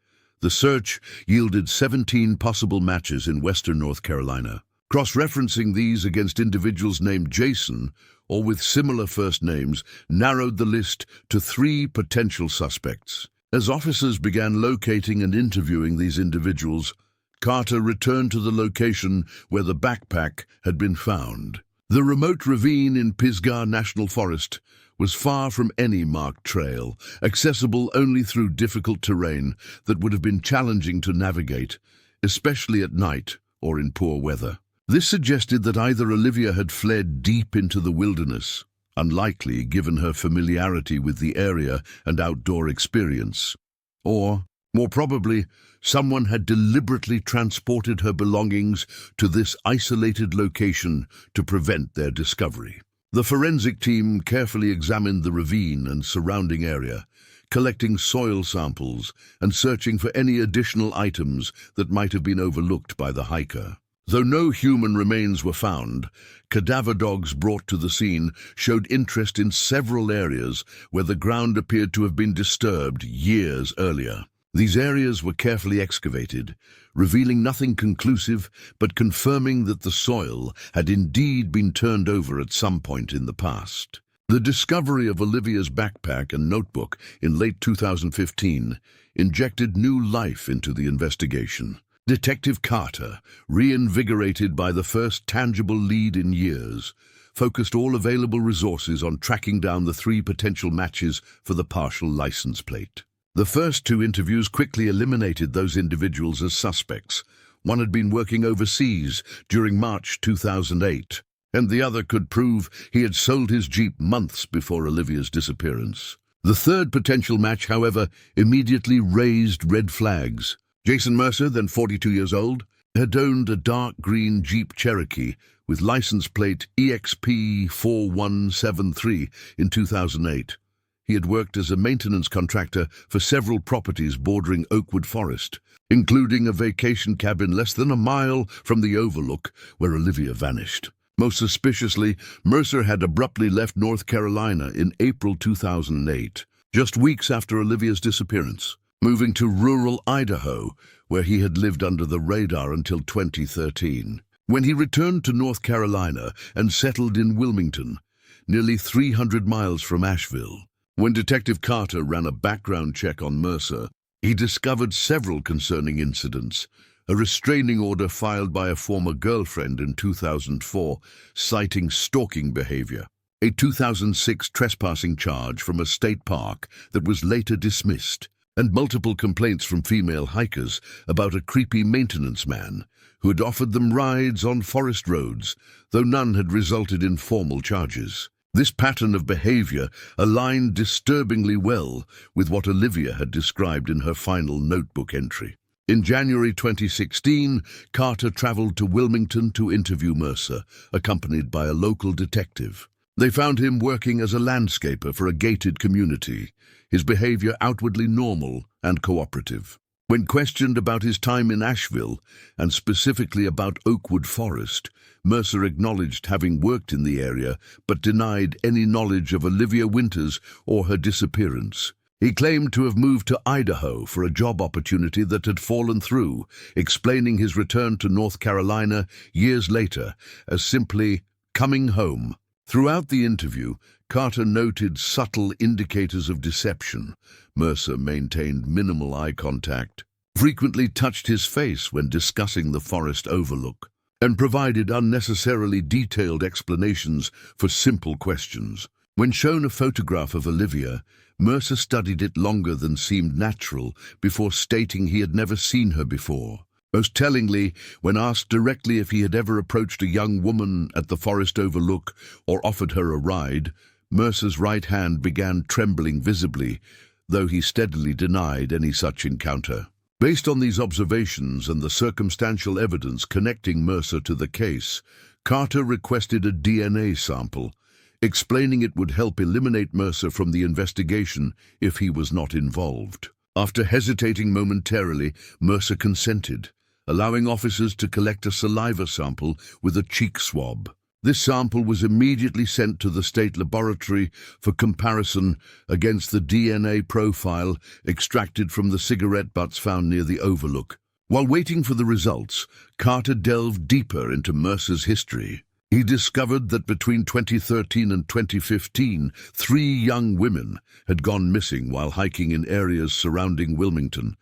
The search yielded 17 possible matches in western North Carolina. Cross-referencing these against individuals named Jason, or with similar first names, narrowed the list to 3 potential suspects. As officers began locating and interviewing these individuals, Carter returned to the location where the backpack had been found. The remote ravine in Pisgah National Forest was far from any marked trail, accessible only through difficult terrain that would have been challenging to navigate, especially at night or in poor weather. This suggested that either Olivia had fled deep into the wilderness, unlikely given her familiarity with the area and outdoor experience, or, more probably, someone had deliberately transported her belongings to this isolated location to prevent their discovery. The forensic team carefully examined the ravine and surrounding area, collecting soil samples and searching for any additional items that might have been overlooked by the hiker. Though no human remains were found, cadaver dogs brought to the scene showed interest in several areas where the ground appeared to have been disturbed years earlier. These areas were carefully excavated, revealing nothing conclusive but confirming that the soil had indeed been turned over at some point in the past. The discovery of Olivia's backpack and notebook in late 2015 injected new life into the investigation. Detective Carter, reinvigorated by the first tangible lead in years, focused all available resources on tracking down the 3 potential matches for the partial license plate. The first 2 interviews quickly eliminated those individuals as suspects. One had been working overseas during March 2008, and the other could prove he had sold his Jeep months before Olivia's disappearance. The third potential match, however, immediately raised red flags. Jason Mercer, then 42 years old, had owned a dark green Jeep Cherokee with license plate EXP 4173 in 2008. He had worked as a maintenance contractor for several properties bordering Oakwood Forest, including a vacation cabin less than a mile from the overlook where Olivia vanished. Most suspiciously, Mercer had abruptly left North Carolina in April 2008, just weeks after Olivia's disappearance, moving to rural Idaho, where he had lived under the radar until 2013. When he returned to North Carolina and settled in Wilmington, nearly 300 miles from Asheville. When Detective Carter ran a background check on Mercer, he discovered several concerning incidents. A restraining order filed by a former girlfriend in 2004, citing stalking behavior. A 2006 trespassing charge from a state park that was later dismissed, and multiple complaints from female hikers about a creepy maintenance man who had offered them rides on forest roads, though none had resulted in formal charges. This pattern of behavior aligned disturbingly well with what Olivia had described in her final notebook entry. In January 2016, Carter traveled to Wilmington to interview Mercer, accompanied by a local detective. They found him working as a landscaper for a gated community, his behavior outwardly normal and cooperative. When questioned about his time in Asheville, and specifically about Oakwood Forest, Mercer acknowledged having worked in the area but denied any knowledge of Olivia Winters or her disappearance. He claimed to have moved to Idaho for a job opportunity that had fallen through, explaining his return to North Carolina years later as simply coming home. Throughout the interview, Carter noted subtle indicators of deception. Mercer maintained minimal eye contact, frequently touched his face when discussing the forest overlook, and provided unnecessarily detailed explanations for simple questions. When shown a photograph of Olivia, Mercer studied it longer than seemed natural before stating he had never seen her before. Most tellingly, when asked directly if he had ever approached a young woman at the forest overlook or offered her a ride, Mercer's right hand began trembling visibly, though he steadily denied any such encounter. Based on these observations and the circumstantial evidence connecting Mercer to the case, Carter requested a DNA sample, explaining it would help eliminate Mercer from the investigation if he was not involved. After hesitating momentarily, Mercer consented, allowing officers to collect a saliva sample with a cheek swab. This sample was immediately sent to the state laboratory for comparison against the DNA profile extracted from the cigarette butts found near the overlook. While waiting for the results, Carter delved deeper into Mercer's history. He discovered that between 2013 and 2015, 3 young women had gone missing while hiking in areas surrounding Wilmington,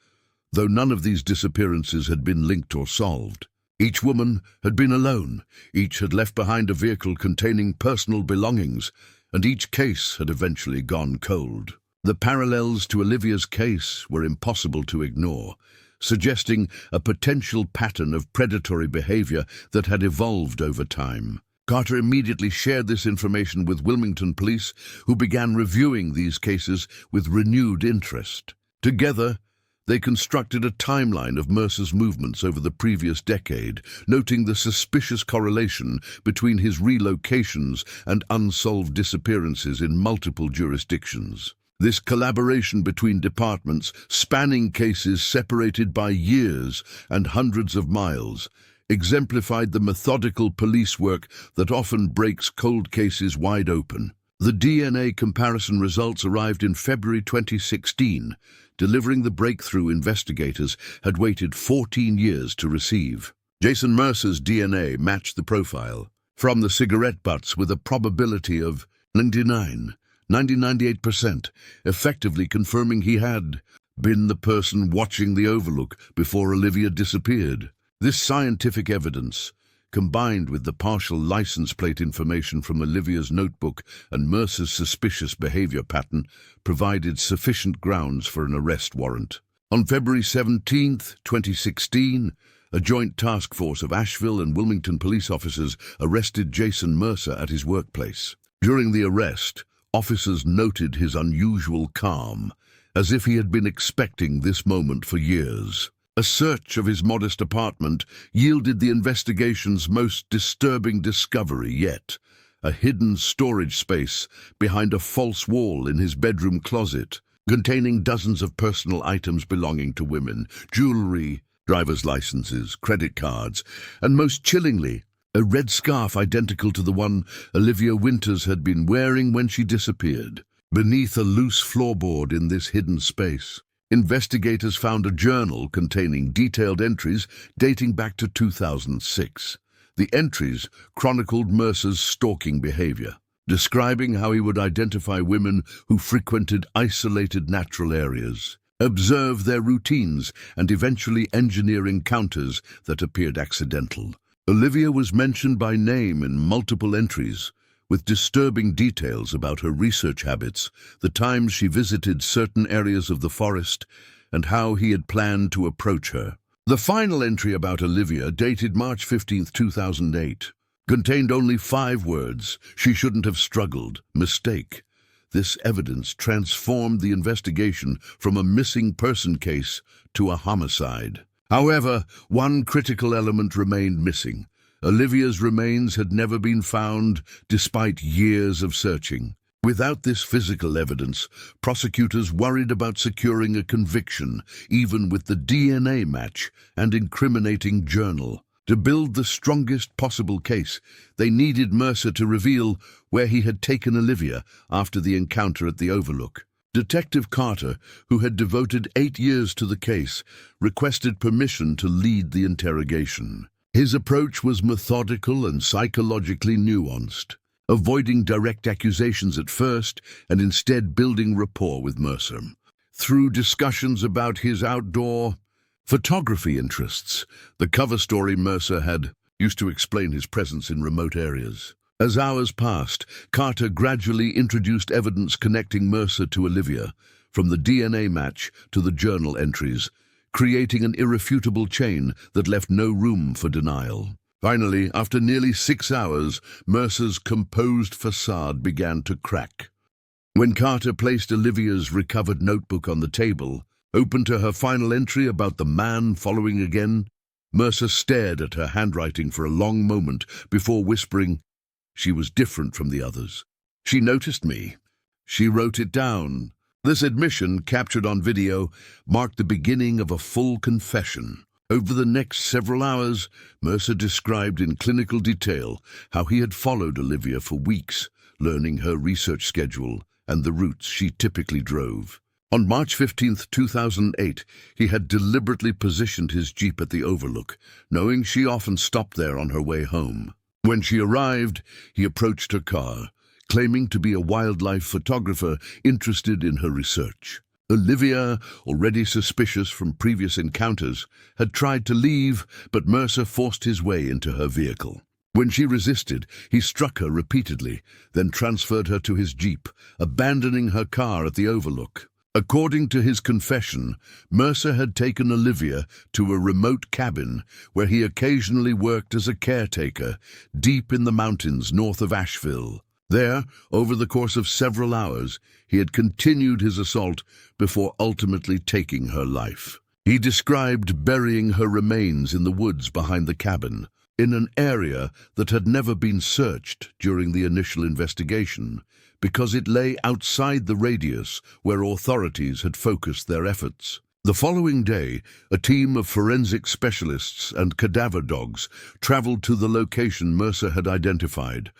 though none of these disappearances had been linked or solved. Each woman had been alone, each had left behind a vehicle containing personal belongings, and each case had eventually gone cold. The parallels to Olivia's case were impossible to ignore, suggesting a potential pattern of predatory behavior that had evolved over time. Carter immediately shared this information with Wilmington police, who began reviewing these cases with renewed interest. Together, they constructed a timeline of Mercer's movements over the previous decade, noting the suspicious correlation between his relocations and unsolved disappearances in multiple jurisdictions. This collaboration between departments, spanning cases separated by years and hundreds of miles, exemplified the methodical police work that often breaks cold cases wide open. The DNA comparison results arrived in February 2016, delivering the breakthrough investigators had waited 14 years to receive. Jason Mercer's DNA matched the profile from the cigarette butts with a probability of 98%, effectively confirming he had been the person watching the overlook before Olivia disappeared. This scientific evidence, combined with the partial license plate information from Olivia's notebook and Mercer's suspicious behavior pattern, provided sufficient grounds for an arrest warrant. On February 17, 2016, a joint task force of Asheville and Wilmington police officers arrested Jason Mercer at his workplace. During the arrest, officers noted his unusual calm, as if he had been expecting this moment for years. A search of his modest apartment yielded the investigation's most disturbing discovery yet: a hidden storage space behind a false wall in his bedroom closet, containing dozens of personal items belonging to women, jewelry, driver's licenses, credit cards, and most chillingly, a red scarf identical to the one Olivia Winters had been wearing when she disappeared. Beneath a loose floorboard in this hidden space, investigators found a journal containing detailed entries dating back to 2006. The entries chronicled Mercer's stalking behavior, describing how he would identify women who frequented isolated natural areas, observe their routines, and eventually engineer encounters that appeared accidental. Olivia was mentioned by name in multiple entries, with disturbing details about her research habits, the times she visited certain areas of the forest, and how he had planned to approach her. The final entry about Olivia, dated March 15, 2008, contained only 5 words: "She shouldn't have struggled. Mistake." This evidence transformed the investigation from a missing person case to a homicide. However, one critical element remained missing. Olivia's remains had never been found, despite years of searching. Without this physical evidence, prosecutors worried about securing a conviction, even with the DNA match and incriminating journal. To build the strongest possible case, they needed Mercer to reveal where he had taken Olivia after the encounter at the Overlook. Detective Carter, who had devoted 8 years to the case, requested permission to lead the interrogation. His approach was methodical and psychologically nuanced, avoiding direct accusations at first and instead building rapport with Mercer. Through discussions about his outdoor photography interests, the cover story Mercer had used to explain his presence in remote areas. As hours passed, Carter gradually introduced evidence connecting Mercer to Olivia, from the DNA match to the journal entries, creating an irrefutable chain that left no room for denial. Finally, after nearly 6 hours, Mercer's composed facade began to crack. When Carter placed Olivia's recovered notebook on the table, open to her final entry about the man following again, Mercer stared at her handwriting for a long moment before whispering, "She was different from the others. She noticed me. She wrote it down. This admission, captured on video, marked the beginning of a full confession. Over the next several hours, Mercer described in clinical detail how he had followed Olivia for weeks, learning her research schedule and the routes she typically drove. On March 15, 2008, he had deliberately positioned his Jeep at the Overlook, knowing she often stopped there on her way home. When she arrived, he approached her car, claiming to be a wildlife photographer interested in her research. Olivia, already suspicious from previous encounters, had tried to leave, but Mercer forced his way into her vehicle. When she resisted, he struck her repeatedly, then transferred her to his Jeep, abandoning her car at the Overlook. According to his confession, Mercer had taken Olivia to a remote cabin where he occasionally worked as a caretaker, deep in the mountains north of Asheville. There, over the course of several hours, he had continued his assault before ultimately taking her life. He described burying her remains in the woods behind the cabin, in an area that had never been searched during the initial investigation, because it lay outside the radius where authorities had focused their efforts. The following day, a team of forensic specialists and cadaver dogs traveled to the location Mercer had identified,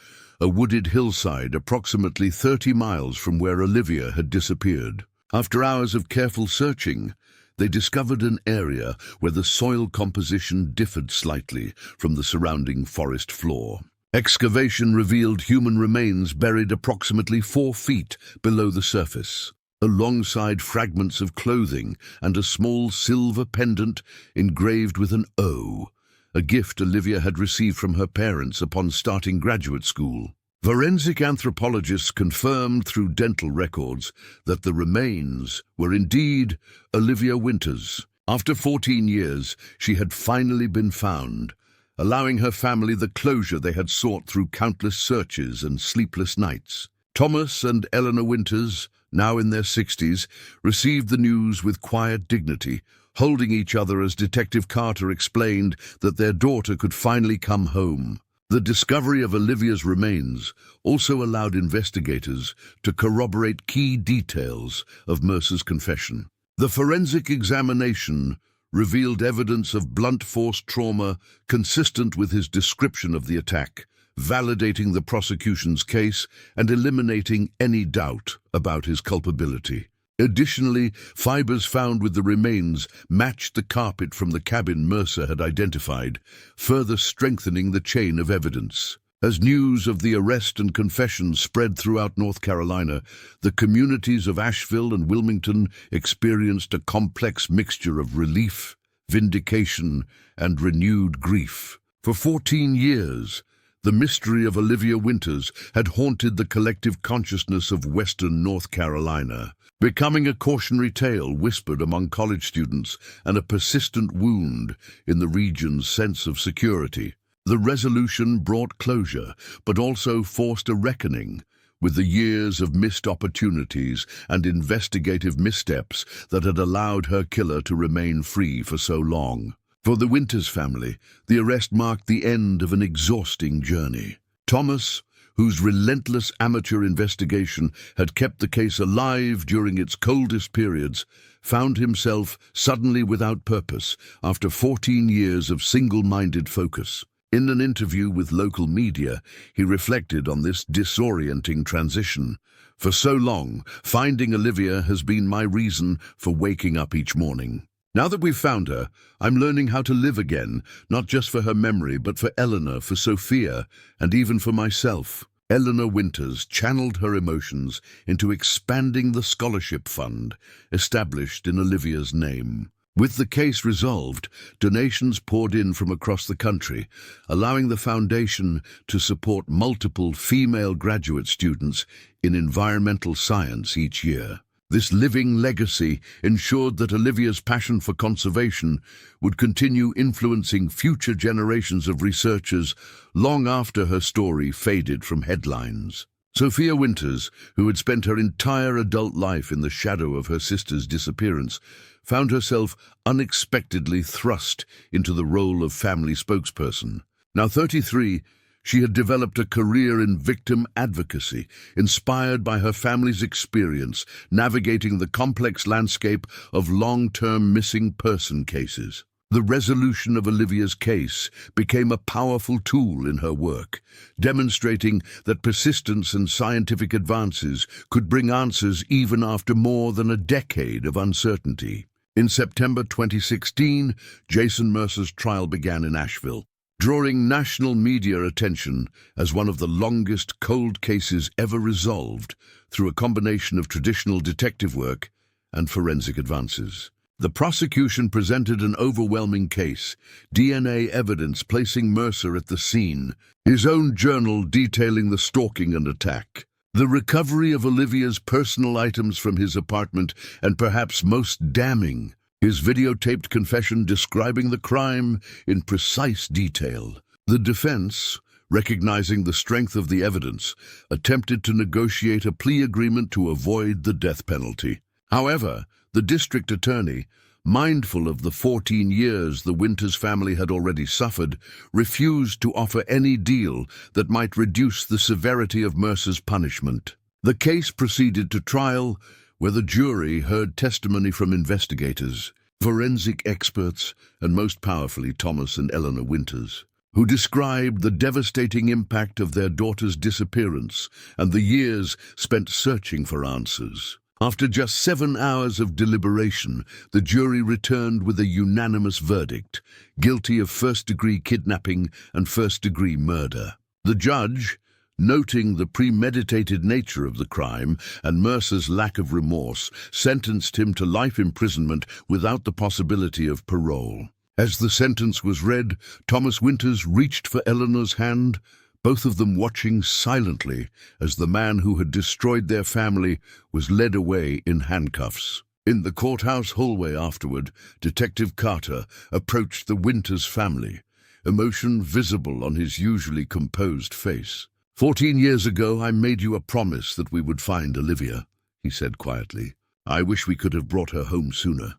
a wooded hillside approximately 30 miles from where Olivia had disappeared. After hours of careful searching, they discovered an area where the soil composition differed slightly from the surrounding forest floor. Excavation revealed human remains buried approximately 4 feet below the surface, alongside fragments of clothing and a small silver pendant engraved with an O, a gift Olivia had received from her parents upon starting graduate school. Forensic anthropologists confirmed through dental records that the remains were indeed Olivia Winters. After 14 years, she had finally been found, allowing her family the closure they had sought through countless searches and sleepless nights. Thomas and Eleanor Winters, now in their 60s, received the news with quiet dignity, holding each other as Detective Carter explained that their daughter could finally come home. The discovery of Olivia's remains also allowed investigators to corroborate key details of Mercer's confession. The forensic examination revealed evidence of blunt force trauma consistent with his description of the attack, validating the prosecution's case and eliminating any doubt about his culpability. Additionally, fibers found with the remains matched the carpet from the cabin Mercer had identified, further strengthening the chain of evidence. As news of the arrest and confession spread throughout North Carolina, the communities of Asheville and Wilmington experienced a complex mixture of relief, vindication, and renewed grief. For 14 years, the mystery of Olivia Winters had haunted the collective consciousness of Western North Carolina, becoming a cautionary tale whispered among college students and a persistent wound in the region's sense of security. The resolution brought closure, but also forced a reckoning with the years of missed opportunities and investigative missteps that had allowed her killer to remain free for so long. For the Winters family, the arrest marked the end of an exhausting journey. Thomas, whose relentless amateur investigation had kept the case alive during its coldest periods, found himself suddenly without purpose after 14 years of single-minded focus. In an interview with local media, he reflected on this disorienting transition. For so long, finding Olivia has been my reason for waking up each morning. Now that we've found her, I'm learning how to live again, not just for her memory, but for Eleanor, for Sophia, and even for myself. Eleanor Winters channeled her emotions into expanding the scholarship fund established in Olivia's name. With the case resolved, donations poured in from across the country, allowing the foundation to support multiple female graduate students in environmental science each year. This living legacy ensured that Olivia's passion for conservation would continue influencing future generations of researchers long after her story faded from headlines. Sophia Winters, who had spent her entire adult life in the shadow of her sister's disappearance, found herself unexpectedly thrust into the role of family spokesperson. Now 33, She had developed a career in victim advocacy, inspired by her family's experience navigating the complex landscape of long-term missing person cases. The resolution of Olivia's case became a powerful tool in her work, demonstrating that persistence and scientific advances could bring answers even after more than a decade of uncertainty. In September 2016, Jason Mercer's trial began in Asheville, drawing national media attention as one of the longest cold cases ever resolved through a combination of traditional detective work and forensic advances. The prosecution presented an overwhelming case, DNA evidence placing Mercer at the scene, his own journal detailing the stalking and attack, the recovery of Olivia's personal items from his apartment, and perhaps most damning, his videotaped confession describing the crime in precise detail. The defense, recognizing the strength of the evidence, attempted to negotiate a plea agreement to avoid the death penalty. However, the district attorney, mindful of the 14 years the Winters family had already suffered, refused to offer any deal that might reduce the severity of Mercer's punishment. The case proceeded to trial, where the jury heard testimony from investigators, forensic experts, and most powerfully Thomas and Eleanor Winters, who described the devastating impact of their daughter's disappearance and the years spent searching for answers. After just 7 hours of deliberation, the jury returned with a unanimous verdict, guilty of first-degree kidnapping and first-degree murder. The judge, noting the premeditated nature of the crime and Mercer's lack of remorse, sentenced him to life imprisonment without the possibility of parole. As the sentence was read, Thomas Winters reached for Eleanor's hand, both of them watching silently as the man who had destroyed their family was led away in handcuffs. In the courthouse hallway afterward, Detective Carter approached the Winters family, emotion visible on his usually composed face. 14 years ago, I made you a promise that we would find Olivia, he said quietly. I wish we could have brought her home sooner.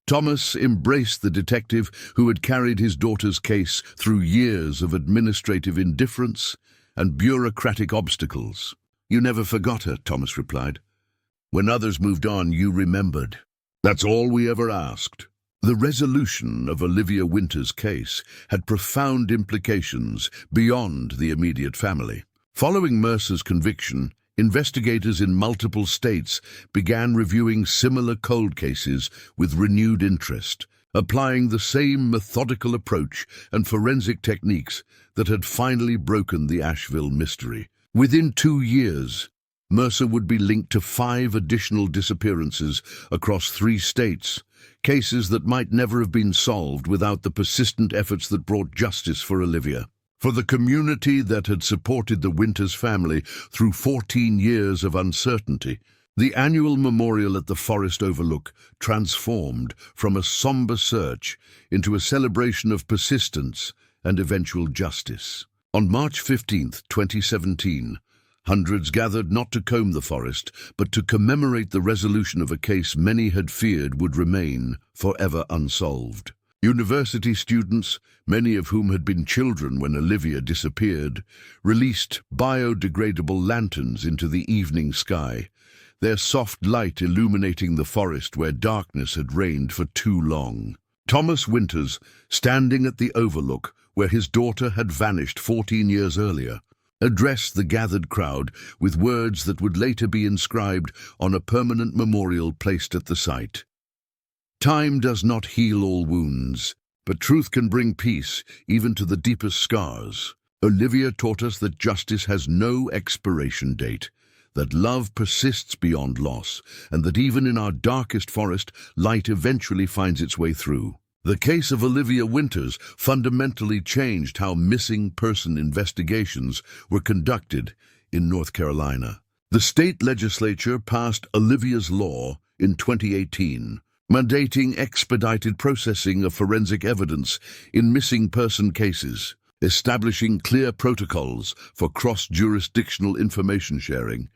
Thomas embraced the detective who had carried his daughter's case through years of administrative indifference and bureaucratic obstacles. You never forgot her, Thomas replied. When others moved on, you remembered. That's all we ever asked. The resolution of Olivia Winters' case had profound implications beyond the immediate family. Following Mercer's conviction, investigators in multiple states began reviewing similar cold cases with renewed interest, applying the same methodical approach and forensic techniques that had finally broken the Asheville mystery. Within 2 years, Mercer would be linked to 5 additional disappearances across 3 states, cases that might never have been solved without the persistent efforts that brought justice for Olivia. For the community that had supported the Winters family through 14 years of uncertainty, the annual memorial at the Forest Overlook transformed from a somber search into a celebration of persistence and eventual justice. On March 15, 2017, hundreds gathered not to comb the forest, but to commemorate the resolution of a case many had feared would remain forever unsolved. University students, many of whom had been children when Olivia disappeared, released biodegradable lanterns into the evening sky, their soft light illuminating the forest where darkness had reigned for too long. Thomas Winters, standing at the overlook where his daughter had vanished 14 years earlier, addressed the gathered crowd with words that would later be inscribed on a permanent memorial placed at the site. Time does not heal all wounds, but truth can bring peace even to the deepest scars. Olivia taught us that justice has no expiration date, that love persists beyond loss, and that even in our darkest forest, light eventually finds its way through. The case of Olivia Winters fundamentally changed how missing person investigations were conducted in North Carolina. The state legislature passed Olivia's Law in 2018, mandating expedited processing of forensic evidence in missing person cases, establishing clear protocols for cross-jurisdictional information sharing,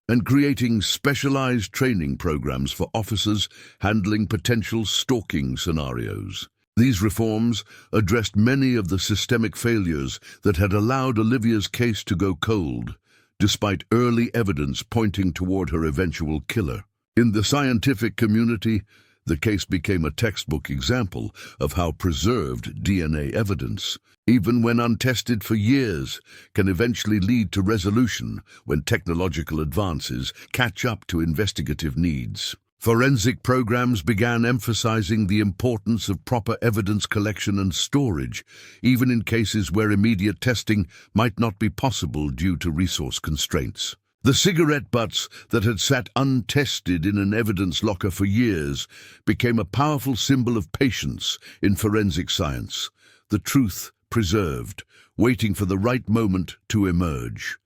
and creating specialized training programs for officers handling potential stalking scenarios. These reforms addressed many of the systemic failures that had allowed Olivia's case to go cold, despite early evidence pointing toward her eventual killer. In the scientific community, the case became a textbook example of how preserved DNA evidence, even when untested for years, can eventually lead to resolution when technological advances catch up to investigative needs. Forensic programs began emphasizing the importance of proper evidence collection and storage, even in cases where immediate testing might not be possible due to resource constraints. The cigarette butts that had sat untested in an evidence locker for years became a powerful symbol of patience in forensic science, the truth preserved, waiting for the right moment to emerge.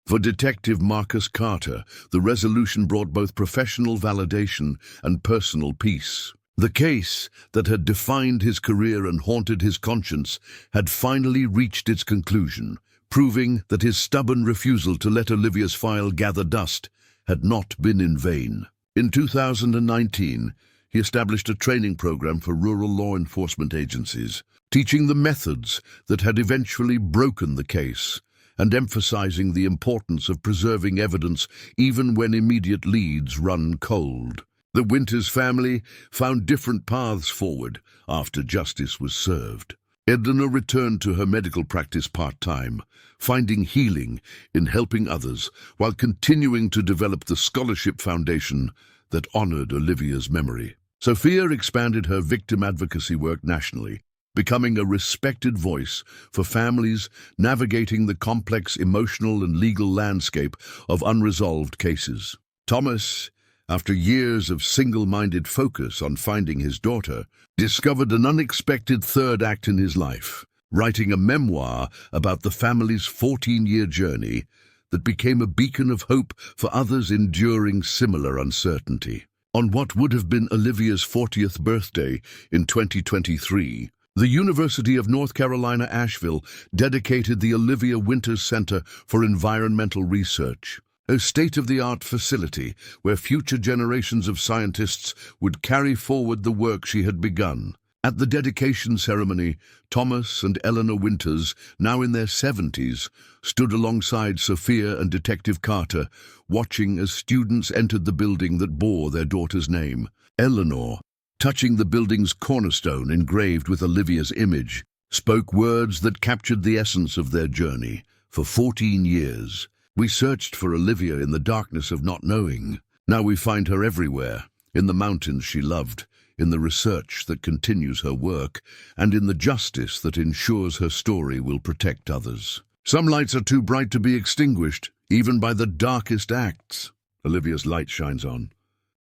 For Detective Marcus Carter, the resolution brought both professional validation and personal peace. The case that had defined his career and haunted his conscience had finally reached its conclusion, proving that his stubborn refusal to let Olivia's file gather dust had not been in vain. In 2019, he established a training program for rural law enforcement agencies, teaching the methods that had eventually broken the case, and emphasizing the importance of preserving evidence even when immediate leads run cold. The Winters family found different paths forward after justice was served. Edna returned to her medical practice part-time, finding healing in helping others while continuing to develop the scholarship foundation that honored Olivia's memory. Sophia expanded her victim advocacy work nationally, becoming a respected voice for families navigating the complex emotional and legal landscape of unresolved cases. Thomas, after years of single-minded focus on finding his daughter, discovered an unexpected third act in his life, writing a memoir about the family's 14-year journey that became a beacon of hope for others enduring similar uncertainty. On what would have been Olivia's 40th birthday in 2023, the University of North Carolina, Asheville dedicated the Olivia Winters Center for Environmental Research, a state-of-the-art facility where future generations of scientists would carry forward the work she had begun. At the dedication ceremony, Thomas and Eleanor Winters, now in their 70s, stood alongside Sophia and Detective Carter, watching as students entered the building that bore their daughter's name. Eleanor, touching the building's cornerstone engraved with Olivia's image, spoke words that captured the essence of their journey. For 14 years, we searched for Olivia in the darkness of not knowing. Now we find her everywhere, in the mountains she loved, in the research that continues her work, and in the justice that ensures her story will protect others. Some lights are too bright to be extinguished, even by the darkest acts. Olivia's light shines on.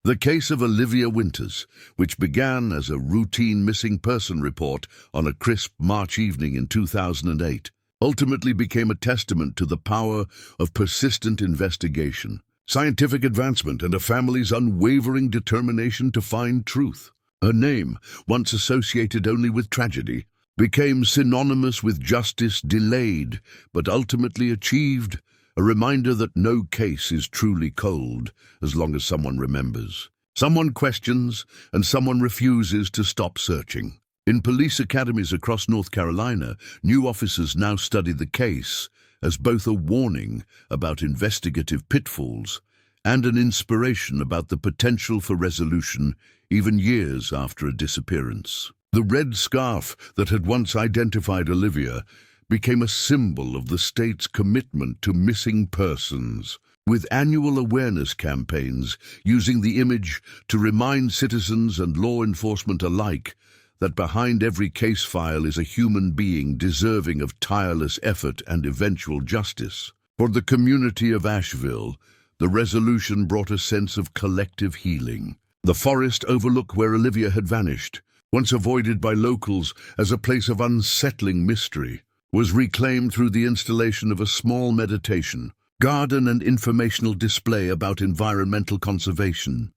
The case of Olivia Winters, which began as a routine missing person report on a crisp March evening in 2008, ultimately became a testament to the power of persistent investigation, scientific advancement, and a family's unwavering determination to find truth. Her name, once associated only with tragedy, became synonymous with justice delayed but ultimately achieved, a reminder that no case is truly cold as long as someone remembers. Someone questions, and someone refuses to stop searching. In police academies across North Carolina, new officers now study the case as both a warning about investigative pitfalls and an inspiration about the potential for resolution even years after a disappearance. The red scarf that had once identified Olivia became a symbol of the state's commitment to missing persons, with annual awareness campaigns using the image to remind citizens and law enforcement alike that behind every case file is a human being deserving of tireless effort and eventual justice. For the community of Asheville, the resolution brought a sense of collective healing. The forest overlook where Olivia had vanished, once avoided by locals as a place of unsettling mystery, was reclaimed through the installation of a small meditation, garden and informational display about environmental conservation,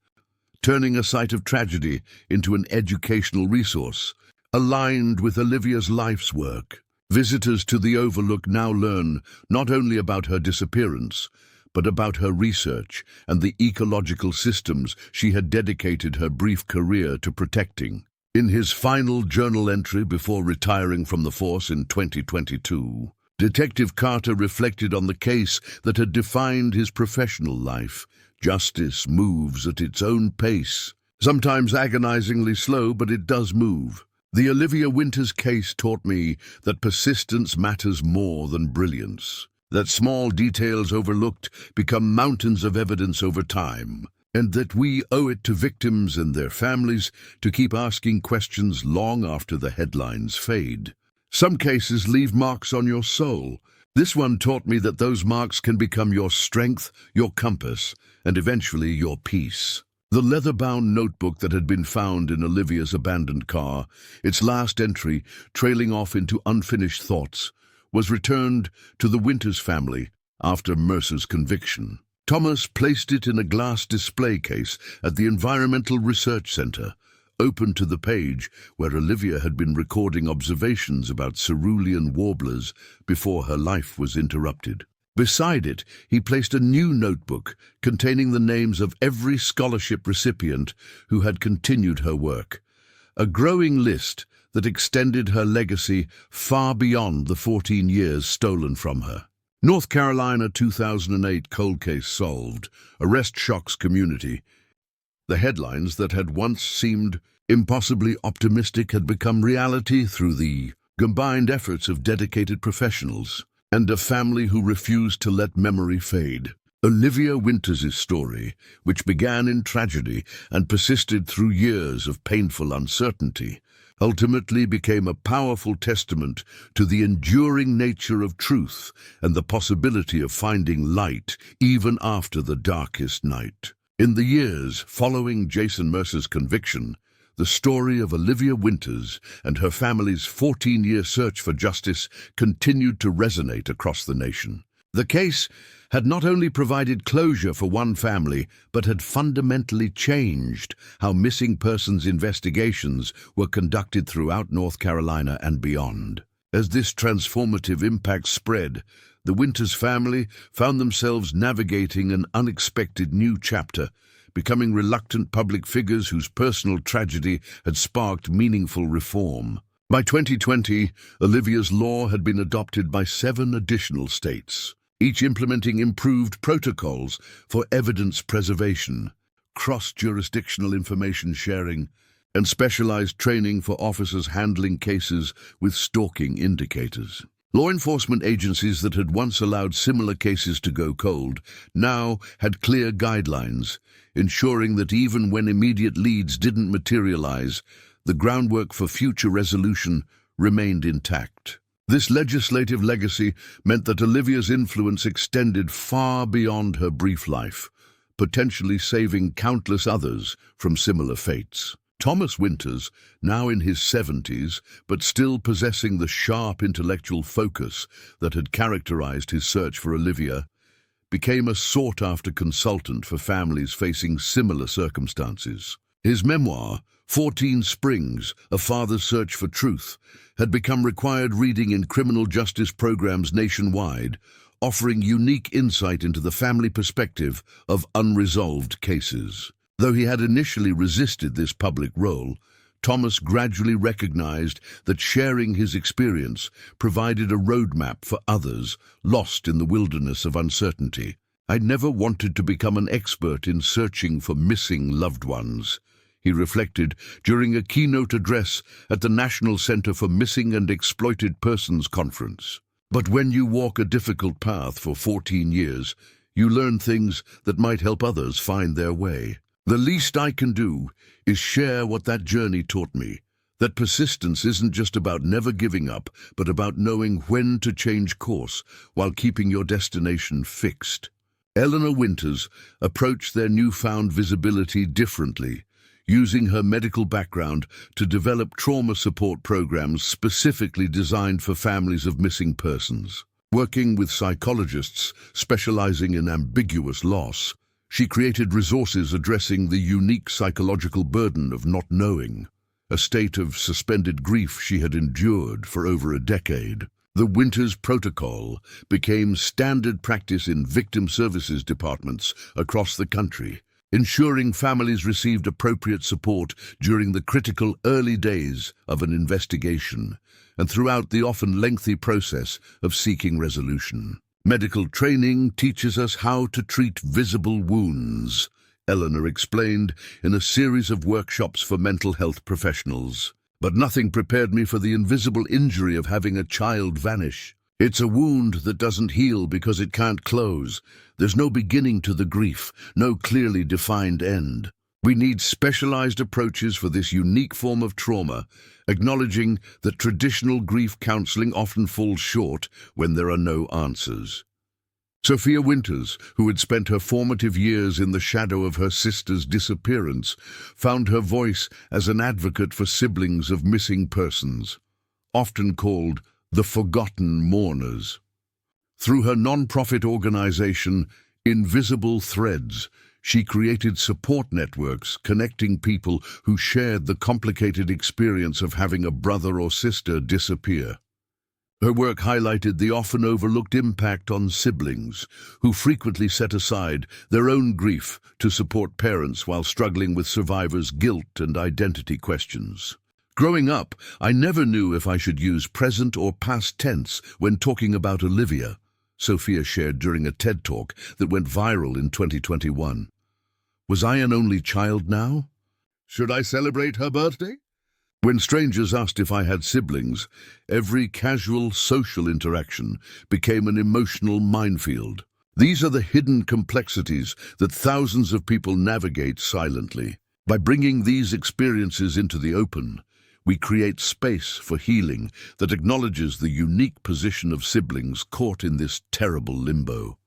turning a site of tragedy into an educational resource, aligned with Olivia's life's work. Visitors to the Overlook now learn not only about her disappearance, but about her research and the ecological systems she had dedicated her brief career to protecting. In his final journal entry before retiring from the force in 2022, Detective Carter reflected on the case that had defined his professional life. Justice moves at its own pace, sometimes agonizingly slow, but it does move. The Olivia Winters case taught me that persistence matters more than brilliance, that small details overlooked become mountains of evidence over time, and that we owe it to victims and their families to keep asking questions long after the headlines fade. Some cases leave marks on your soul. This one taught me that those marks can become your strength, your compass, and eventually your peace. The leather-bound notebook that had been found in Olivia's abandoned car, its last entry trailing off into unfinished thoughts, was returned to the Winters family after Mercer's conviction. Thomas placed it in a glass display case at the Environmental Research Center, open to the page where Olivia had been recording observations about cerulean warblers before her life was interrupted. Beside it, he placed a new notebook containing the names of every scholarship recipient who had continued her work, a growing list that extended her legacy far beyond the 14 years stolen from her. North Carolina 2008 cold case solved. Arrest shocks community. The headlines that had once seemed impossibly optimistic had become reality through the combined efforts of dedicated professionals and a family who refused to let memory fade. Olivia Winters' story, which began in tragedy and persisted through years of painful uncertainty, ultimately became a powerful testament to the enduring nature of truth and the possibility of finding light even after the darkest night. In the years following Jason Mercer's conviction, the story of Olivia Winters and her family's 14-year search for justice continued to resonate across the nation. The case had not only provided closure for one family, but had fundamentally changed how missing persons investigations were conducted throughout North Carolina and beyond. As this transformative impact spread, the Winters family found themselves navigating an unexpected new chapter, becoming reluctant public figures whose personal tragedy had sparked meaningful reform. By 2020, Olivia's law had been adopted by 7 additional states, each implementing improved protocols for evidence preservation, cross-jurisdictional information sharing, and specialized training for officers handling cases with stalking indicators. Law enforcement agencies that had once allowed similar cases to go cold now had clear guidelines, ensuring that even when immediate leads didn't materialize, the groundwork for future resolution remained intact. This legislative legacy meant that Olivia's influence extended far beyond her brief life, potentially saving countless others from similar fates. Thomas Winters, now in his 70s, but still possessing the sharp intellectual focus that had characterized his search for Olivia, became a sought-after consultant for families facing similar circumstances. His memoir, 14 Springs, A Father's Search for Truth, had become required reading in criminal justice programs nationwide, offering unique insight into the family perspective of unresolved cases. Though he had initially resisted this public role, Thomas gradually recognized that sharing his experience provided a roadmap for others lost in the wilderness of uncertainty. "I'd never wanted to become an expert in searching for missing loved ones," he reflected during a keynote address at the National Center for Missing and Exploited Persons Conference. "But when you walk a difficult path for 14 years, you learn things that might help others find their way. The least I can do is share what that journey taught me, that persistence isn't just about never giving up, but about knowing when to change course while keeping your destination fixed." Eleanor Winters approached their newfound visibility differently, using her medical background to develop trauma support programs specifically designed for families of missing persons. Working with psychologists specializing in ambiguous loss, she created resources addressing the unique psychological burden of not knowing, a state of suspended grief she had endured for over a decade. The Winters Protocol became standard practice in victim services departments across the country, ensuring families received appropriate support during the critical early days of an investigation and throughout the often lengthy process of seeking resolution. Medical training teaches us how to treat visible wounds, Eleanor explained in a series of workshops for mental health professionals. But nothing prepared me for the invisible injury of having a child vanish. It's a wound that doesn't heal because it can't close. There's no beginning to the grief, no clearly defined end. We need specialized approaches for this unique form of trauma, acknowledging that traditional grief counseling often falls short when there are no answers. Olivia Winters, who had spent her formative years in the shadow of her sister's disappearance, found her voice as an advocate for siblings of missing persons, often called the forgotten mourners. Through her non-profit organization, Invisible Threads, she created support networks connecting people who shared the complicated experience of having a brother or sister disappear. Her work highlighted the often overlooked impact on siblings, who frequently set aside their own grief to support parents while struggling with survivors' guilt and identity questions. Growing up, I never knew if I should use present or past tense when talking about Olivia, Sophia shared during a TED Talk that went viral in 2021. Was I an only child now? Should I celebrate her birthday? When strangers asked if I had siblings, every casual social interaction became an emotional minefield. These are the hidden complexities that thousands of people navigate silently. By bringing these experiences into the open, we create space for healing that acknowledges the unique position of siblings caught in this terrible limbo.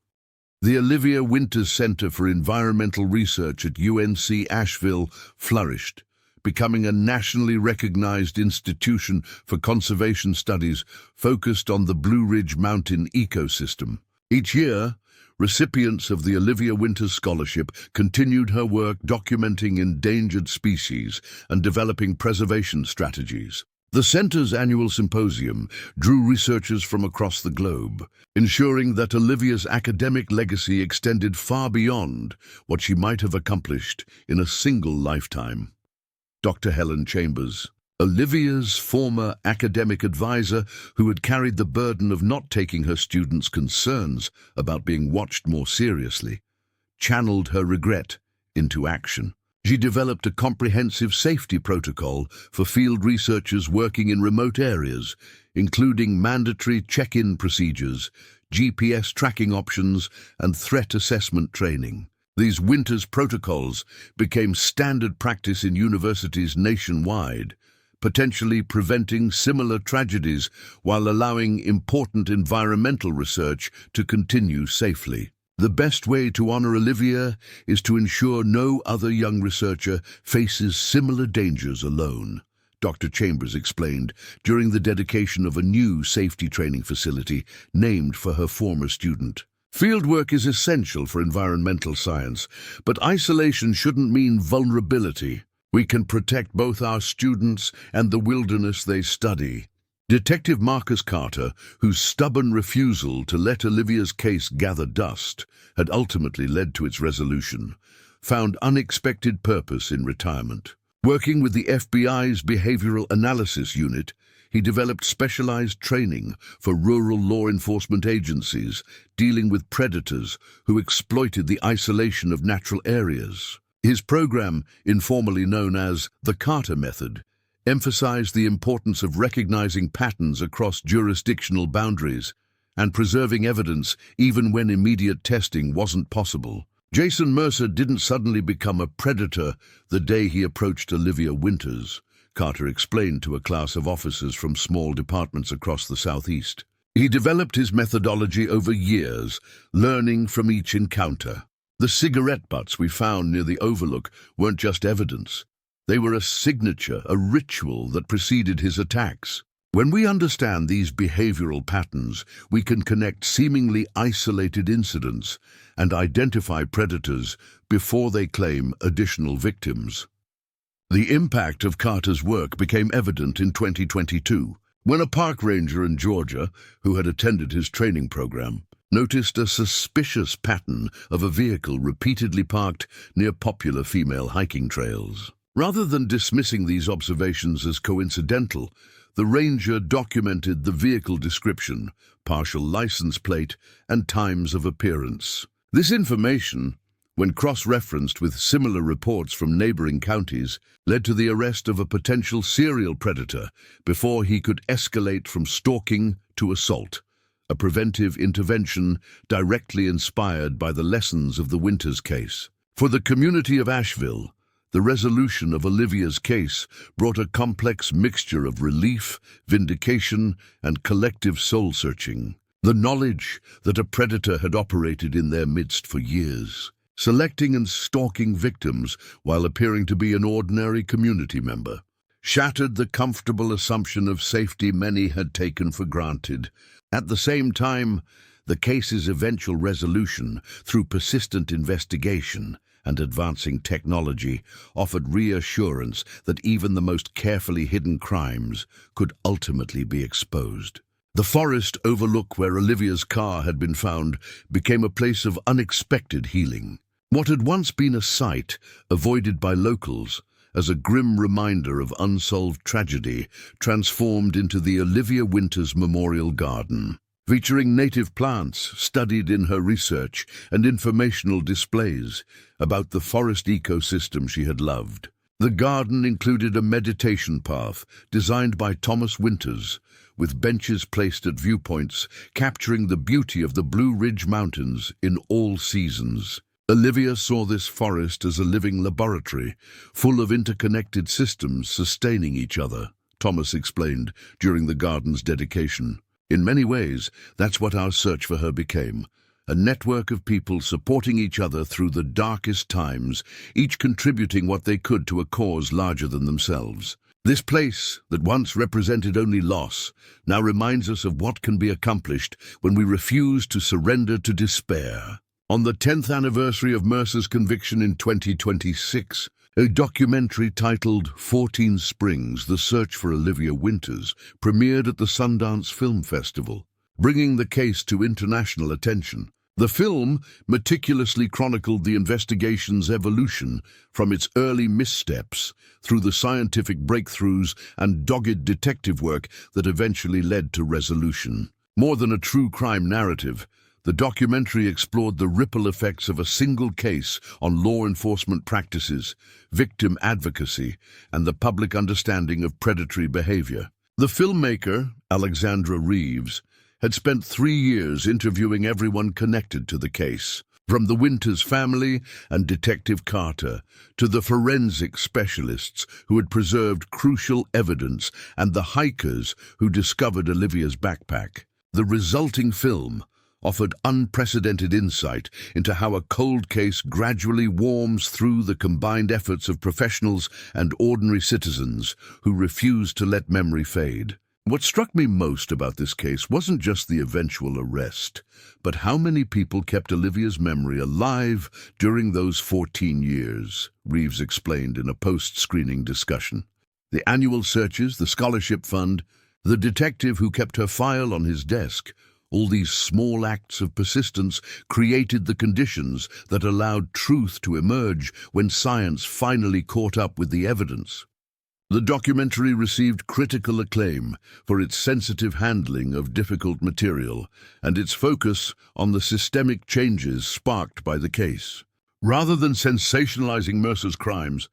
The Olivia Winters Center for Environmental Research at UNC Asheville flourished, becoming a nationally recognized institution for conservation studies focused on the Blue Ridge Mountain ecosystem. Each year, recipients of the Olivia Winters Scholarship continued her work documenting endangered species and developing preservation strategies. The center's annual symposium drew researchers from across the globe, ensuring that Olivia's academic legacy extended far beyond what she might have accomplished in a single lifetime. Dr. Helen Chambers, Olivia's former academic advisor who had carried the burden of not taking her students' concerns about being watched more seriously, channeled her regret into action. She developed a comprehensive safety protocol for field researchers working in remote areas, including mandatory check-in procedures, GPS tracking options, and threat assessment training. These Winters protocols became standard practice in universities nationwide, potentially preventing similar tragedies while allowing important environmental research to continue safely. The best way to honor Olivia is to ensure no other young researcher faces similar dangers alone, Dr. Chambers explained during the dedication of a new safety training facility named for her former student. Fieldwork is essential for environmental science, but isolation shouldn't mean vulnerability. We can protect both our students and the wilderness they study. Detective Marcus Carter, whose stubborn refusal to let Olivia's case gather dust had ultimately led to its resolution, found unexpected purpose in retirement. Working with the FBI's Behavioral Analysis Unit, he developed specialized training for rural law enforcement agencies dealing with predators who exploited the isolation of natural areas. His program, informally known as the Carter Method, emphasized the importance of recognizing patterns across jurisdictional boundaries and preserving evidence even when immediate testing wasn't possible. Jason Mercer didn't suddenly become a predator the day he approached Olivia Winters, Carter explained to a class of officers from small departments across the Southeast. He developed his methodology over years, learning from each encounter. The cigarette butts we found near the Overlook weren't just evidence. They were a signature, a ritual that preceded his attacks. When we understand these behavioral patterns, we can connect seemingly isolated incidents and identify predators before they claim additional victims. The impact of Carter's work became evident in 2022, when a park ranger in Georgia, who had attended his training program, noticed a suspicious pattern of a vehicle repeatedly parked near popular female hiking trails. Rather than dismissing these observations as coincidental, the ranger documented the vehicle description, partial license plate, and times of appearance. This information, when cross-referenced with similar reports from neighboring counties, led to the arrest of a potential serial predator before he could escalate from stalking to assault, a preventive intervention directly inspired by the lessons of the Winters case. For the community of Asheville, the resolution of Olivia's case brought a complex mixture of relief, vindication, and collective soul-searching. The knowledge that a predator had operated in their midst for years, selecting and stalking victims while appearing to be an ordinary community member, shattered the comfortable assumption of safety many had taken for granted. At the same time, the case's eventual resolution, through persistent investigation and advancing technology, offered reassurance that even the most carefully hidden crimes could ultimately be exposed. The forest overlook where Olivia's car had been found became a place of unexpected healing. What had once been a site avoided by locals as a grim reminder of unsolved tragedy transformed into the Olivia Winters Memorial Garden, featuring native plants studied in her research and informational displays about the forest ecosystem she had loved. The garden included a meditation path designed by Thomas Winters, with benches placed at viewpoints capturing the beauty of the Blue Ridge Mountains in all seasons. Olivia saw this forest as a living laboratory, full of interconnected systems sustaining each other, Thomas explained during the garden's dedication. In many ways, that's what our search for her became, a network of people supporting each other through the darkest times, each contributing what they could to a cause larger than themselves. This place, that once represented only loss, now reminds us of what can be accomplished when we refuse to surrender to despair. On the 10th anniversary of Mercer's conviction in 2026, a documentary titled 14 Springs, The Search for Olivia Winters premiered at the Sundance Film Festival, bringing the case to international attention. The film meticulously chronicled the investigation's evolution from its early missteps through the scientific breakthroughs and dogged detective work that eventually led to resolution. More than a true crime narrative, the documentary explored the ripple effects of a single case on law enforcement practices, victim advocacy, and the public understanding of predatory behavior. The filmmaker, Alexandra Reeves, had spent 3 years interviewing everyone connected to the case, from the Winters family and Detective Carter to the forensic specialists who had preserved crucial evidence and the hikers who discovered Olivia's backpack. The resulting film offered unprecedented insight into how a cold case gradually warms through the combined efforts of professionals and ordinary citizens who refused to let memory fade. What struck me most about this case wasn't just the eventual arrest, but how many people kept Olivia's memory alive during those 14 years, Reeves explained in a post-screening discussion. The annual searches, the scholarship fund, the detective who kept her file on his desk, all these small acts of persistence created the conditions that allowed truth to emerge when science finally caught up with the evidence. The documentary received critical acclaim for its sensitive handling of difficult material and its focus on the systemic changes sparked by the case. Rather than sensationalizing Mercer's crimes,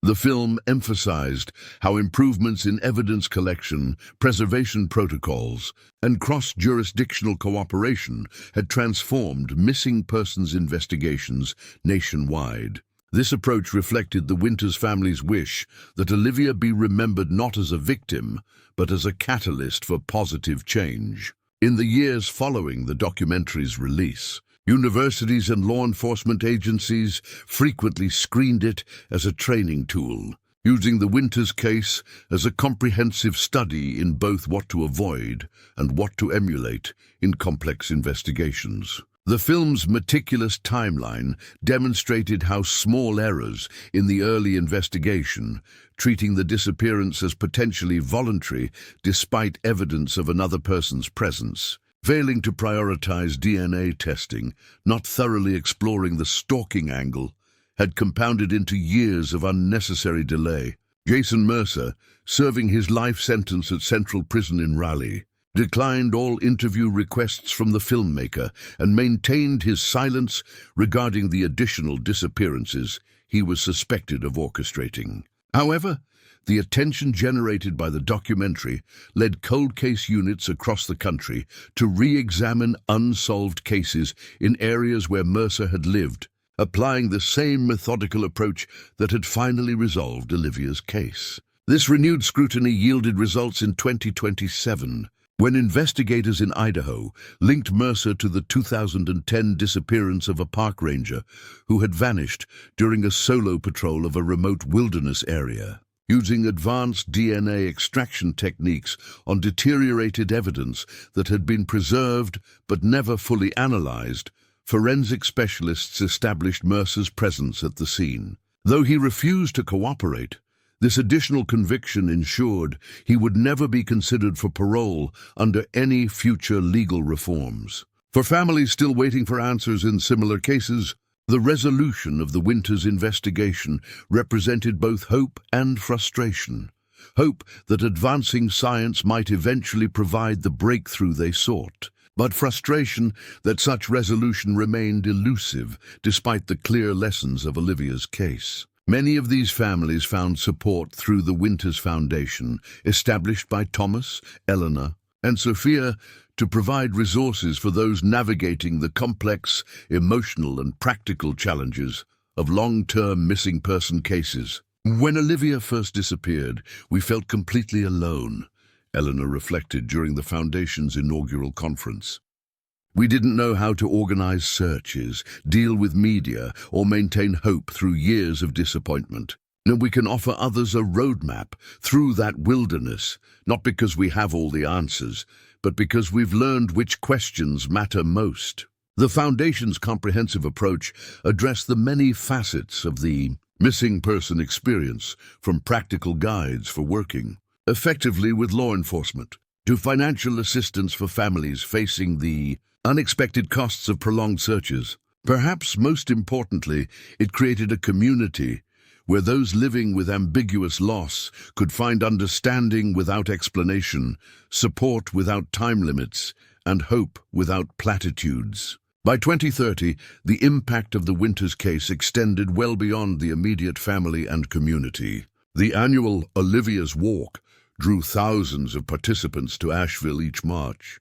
the film emphasized how improvements in evidence collection, preservation protocols, and cross-jurisdictional cooperation had transformed missing persons investigations nationwide. This approach reflected the Winters family's wish that Olivia be remembered not as a victim, but as a catalyst for positive change. In the years following the documentary's release, universities and law enforcement agencies frequently screened it as a training tool, using the Winters case as a comprehensive study in both what to avoid and what to emulate in complex investigations. The film's meticulous timeline demonstrated how small errors in the early investigation, treating the disappearance as potentially voluntary despite evidence of another person's presence, Failing to prioritize DNA testing, not thoroughly exploring the stalking angle, had compounded into years of unnecessary delay. Jason Mercer, serving his life sentence at Central Prison in Raleigh, declined all interview requests from the filmmaker and maintained his silence regarding the additional disappearances he was suspected of orchestrating. However, the attention generated by the documentary led cold case units across the country to re-examine unsolved cases in areas where Mercer had lived, applying the same methodical approach that had finally resolved Olivia's case. This renewed scrutiny yielded results in 2027, when investigators in Idaho linked Mercer to the 2010 disappearance of a park ranger who had vanished during a solo patrol of a remote wilderness area. Using advanced DNA extraction techniques on deteriorated evidence that had been preserved but never fully analyzed, forensic specialists established Mercer's presence at the scene. Though he refused to cooperate, this additional conviction ensured he would never be considered for parole under any future legal reforms. For families still waiting for answers in similar cases, the resolution of the Winters investigation represented both hope and frustration. Hope that advancing science might eventually provide the breakthrough they sought, but frustration that such resolution remained elusive despite the clear lessons of Olivia's case. Many of these families found support through the Winters Foundation, established by Thomas, Eleanor, and Sophia to provide resources for those navigating the complex, emotional and practical challenges of long-term missing person cases. When Olivia first disappeared, we felt completely alone, Eleanor reflected during the Foundation's inaugural conference. We didn't know how to organize searches, deal with media, or maintain hope through years of disappointment. Now we can offer others a roadmap through that wilderness, not because we have all the answers, but because we've learned which questions matter most. The Foundation's comprehensive approach addressed the many facets of the missing person experience, from practical guides for working effectively with law enforcement to financial assistance for families facing the unexpected costs of prolonged searches. Perhaps most importantly, it created a community where those living with ambiguous loss could find understanding without explanation, support without time limits, and hope without platitudes. By 2030, the impact of the Winters case extended well beyond the immediate family and community. The annual Olivia's Walk drew thousands of participants to Asheville each March,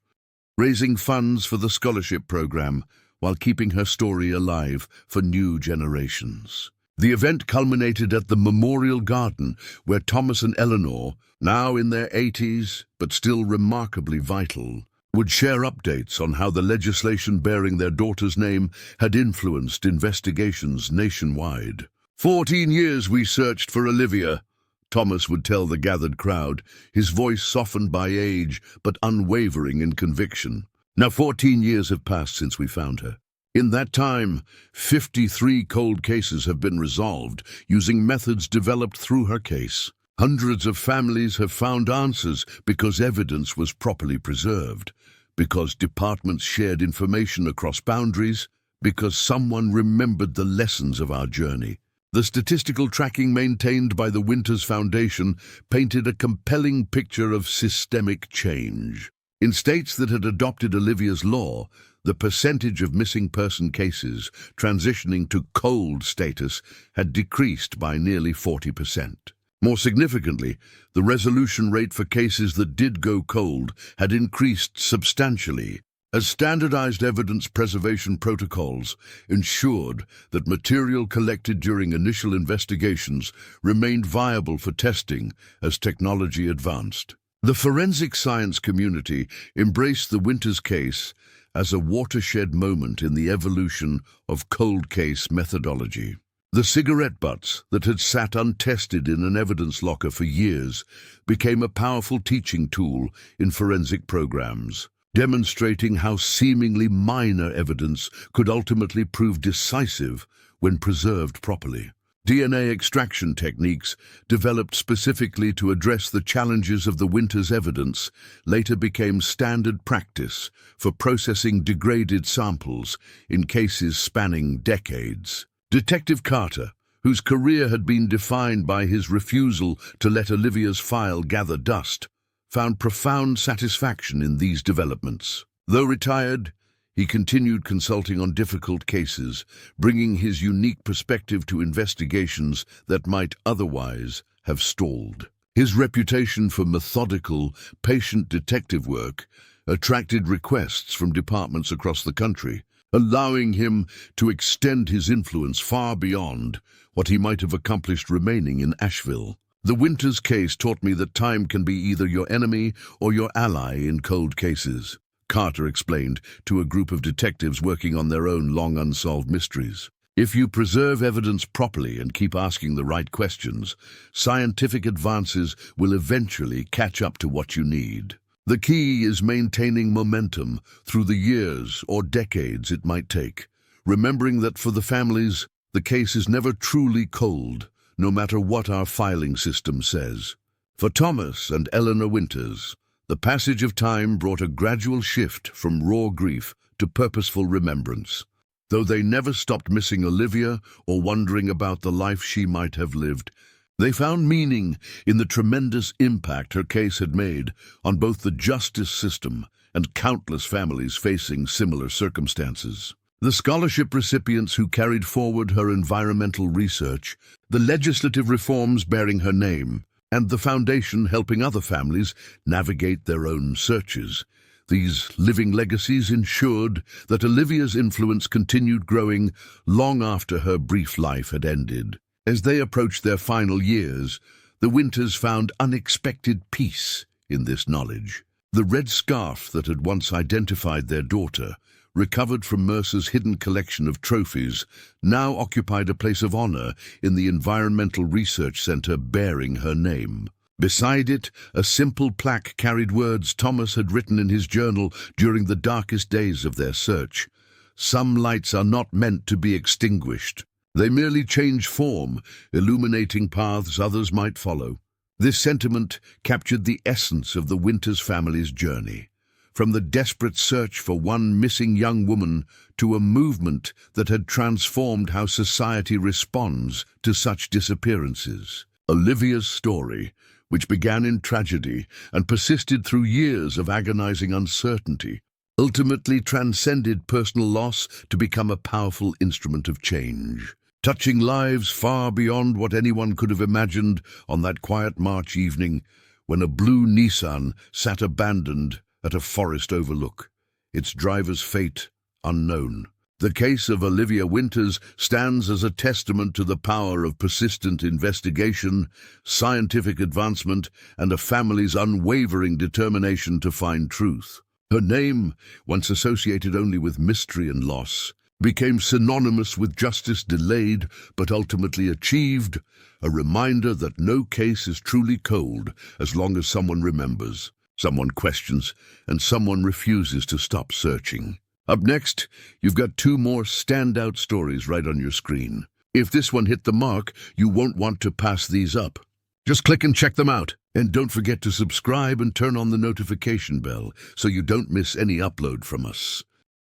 raising funds for the scholarship program while keeping her story alive for new generations. The event culminated at the Memorial Garden, where Thomas and Eleanor, now in their 80s but still remarkably vital, would share updates on how the legislation bearing their daughter's name had influenced investigations nationwide. 14 years we searched for Olivia, Thomas would tell the gathered crowd, his voice softened by age but unwavering in conviction. Now 14 years have passed since we found her. In that time, 53 cold cases have been resolved using methods developed through her case. Hundreds of families have found answers because evidence was properly preserved, because departments shared information across boundaries, because someone remembered the lessons of our journey. The statistical tracking maintained by the Winters Foundation painted a compelling picture of systemic change. In states that had adopted Olivia's law, the percentage of missing person cases transitioning to cold status had decreased by nearly 40%. More significantly, the resolution rate for cases that did go cold had increased substantially, as standardized evidence preservation protocols ensured that material collected during initial investigations remained viable for testing as technology advanced. The forensic science community embraced the Winters case as a watershed moment in the evolution of cold case methodology. The cigarette butts that had sat untested in an evidence locker for years became a powerful teaching tool in forensic programs, demonstrating how seemingly minor evidence could ultimately prove decisive when preserved properly. DNA extraction techniques, developed specifically to address the challenges of the Winters evidence, later became standard practice for processing degraded samples in cases spanning decades. Detective Carter, whose career had been defined by his refusal to let Olivia's file gather dust, found profound satisfaction in these developments. Though retired, he continued consulting on difficult cases, bringing his unique perspective to investigations that might otherwise have stalled. His reputation for methodical, patient detective work attracted requests from departments across the country, allowing him to extend his influence far beyond what he might have accomplished remaining in Asheville. The Winters case taught me that time can be either your enemy or your ally in cold cases, Carter explained to a group of detectives working on their own long unsolved mysteries. If you preserve evidence properly and keep asking the right questions, scientific advances will eventually catch up to what you need. The key is maintaining momentum through the years or decades it might take, remembering that for the families, the case is never truly cold, no matter what our filing system says. For Thomas and Eleanor Winters, the passage of time brought a gradual shift from raw grief to purposeful remembrance. Though they never stopped missing Olivia or wondering about the life she might have lived, they found meaning in the tremendous impact her case had made on both the justice system and countless families facing similar circumstances. The scholarship recipients who carried forward her environmental research, the legislative reforms bearing her name, and the foundation helping other families navigate their own searches. These living legacies ensured that Olivia's influence continued growing long after her brief life had ended. As they approached their final years, the Winters found unexpected peace in this knowledge. The red scarf that had once identified their daughter, recovered from Mercer's hidden collection of trophies, now occupied a place of honor in the Environmental Research Center bearing her name. Beside it, a simple plaque carried words Thomas had written in his journal during the darkest days of their search. Some lights are not meant to be extinguished. They merely change form, illuminating paths others might follow. This sentiment captured the essence of the Winters family's journey. From the desperate search for one missing young woman to a movement that had transformed how society responds to such disappearances. Olivia's story, which began in tragedy and persisted through years of agonizing uncertainty, ultimately transcended personal loss to become a powerful instrument of change, touching lives far beyond what anyone could have imagined on that quiet March evening when a blue Nissan sat abandoned at a forest overlook, its driver's fate unknown. The case of Olivia Winters stands as a testament to the power of persistent investigation, scientific advancement, and a family's unwavering determination to find truth. Her name, once associated only with mystery and loss, became synonymous with justice delayed but ultimately achieved, a reminder that no case is truly cold as long as someone remembers, someone questions, and someone refuses to stop searching. Up next, you've got two more standout stories right on your screen. If this one hit the mark, you won't want to pass these up. Just click and check them out. And don't forget to subscribe and turn on the notification bell so you don't miss any upload from us.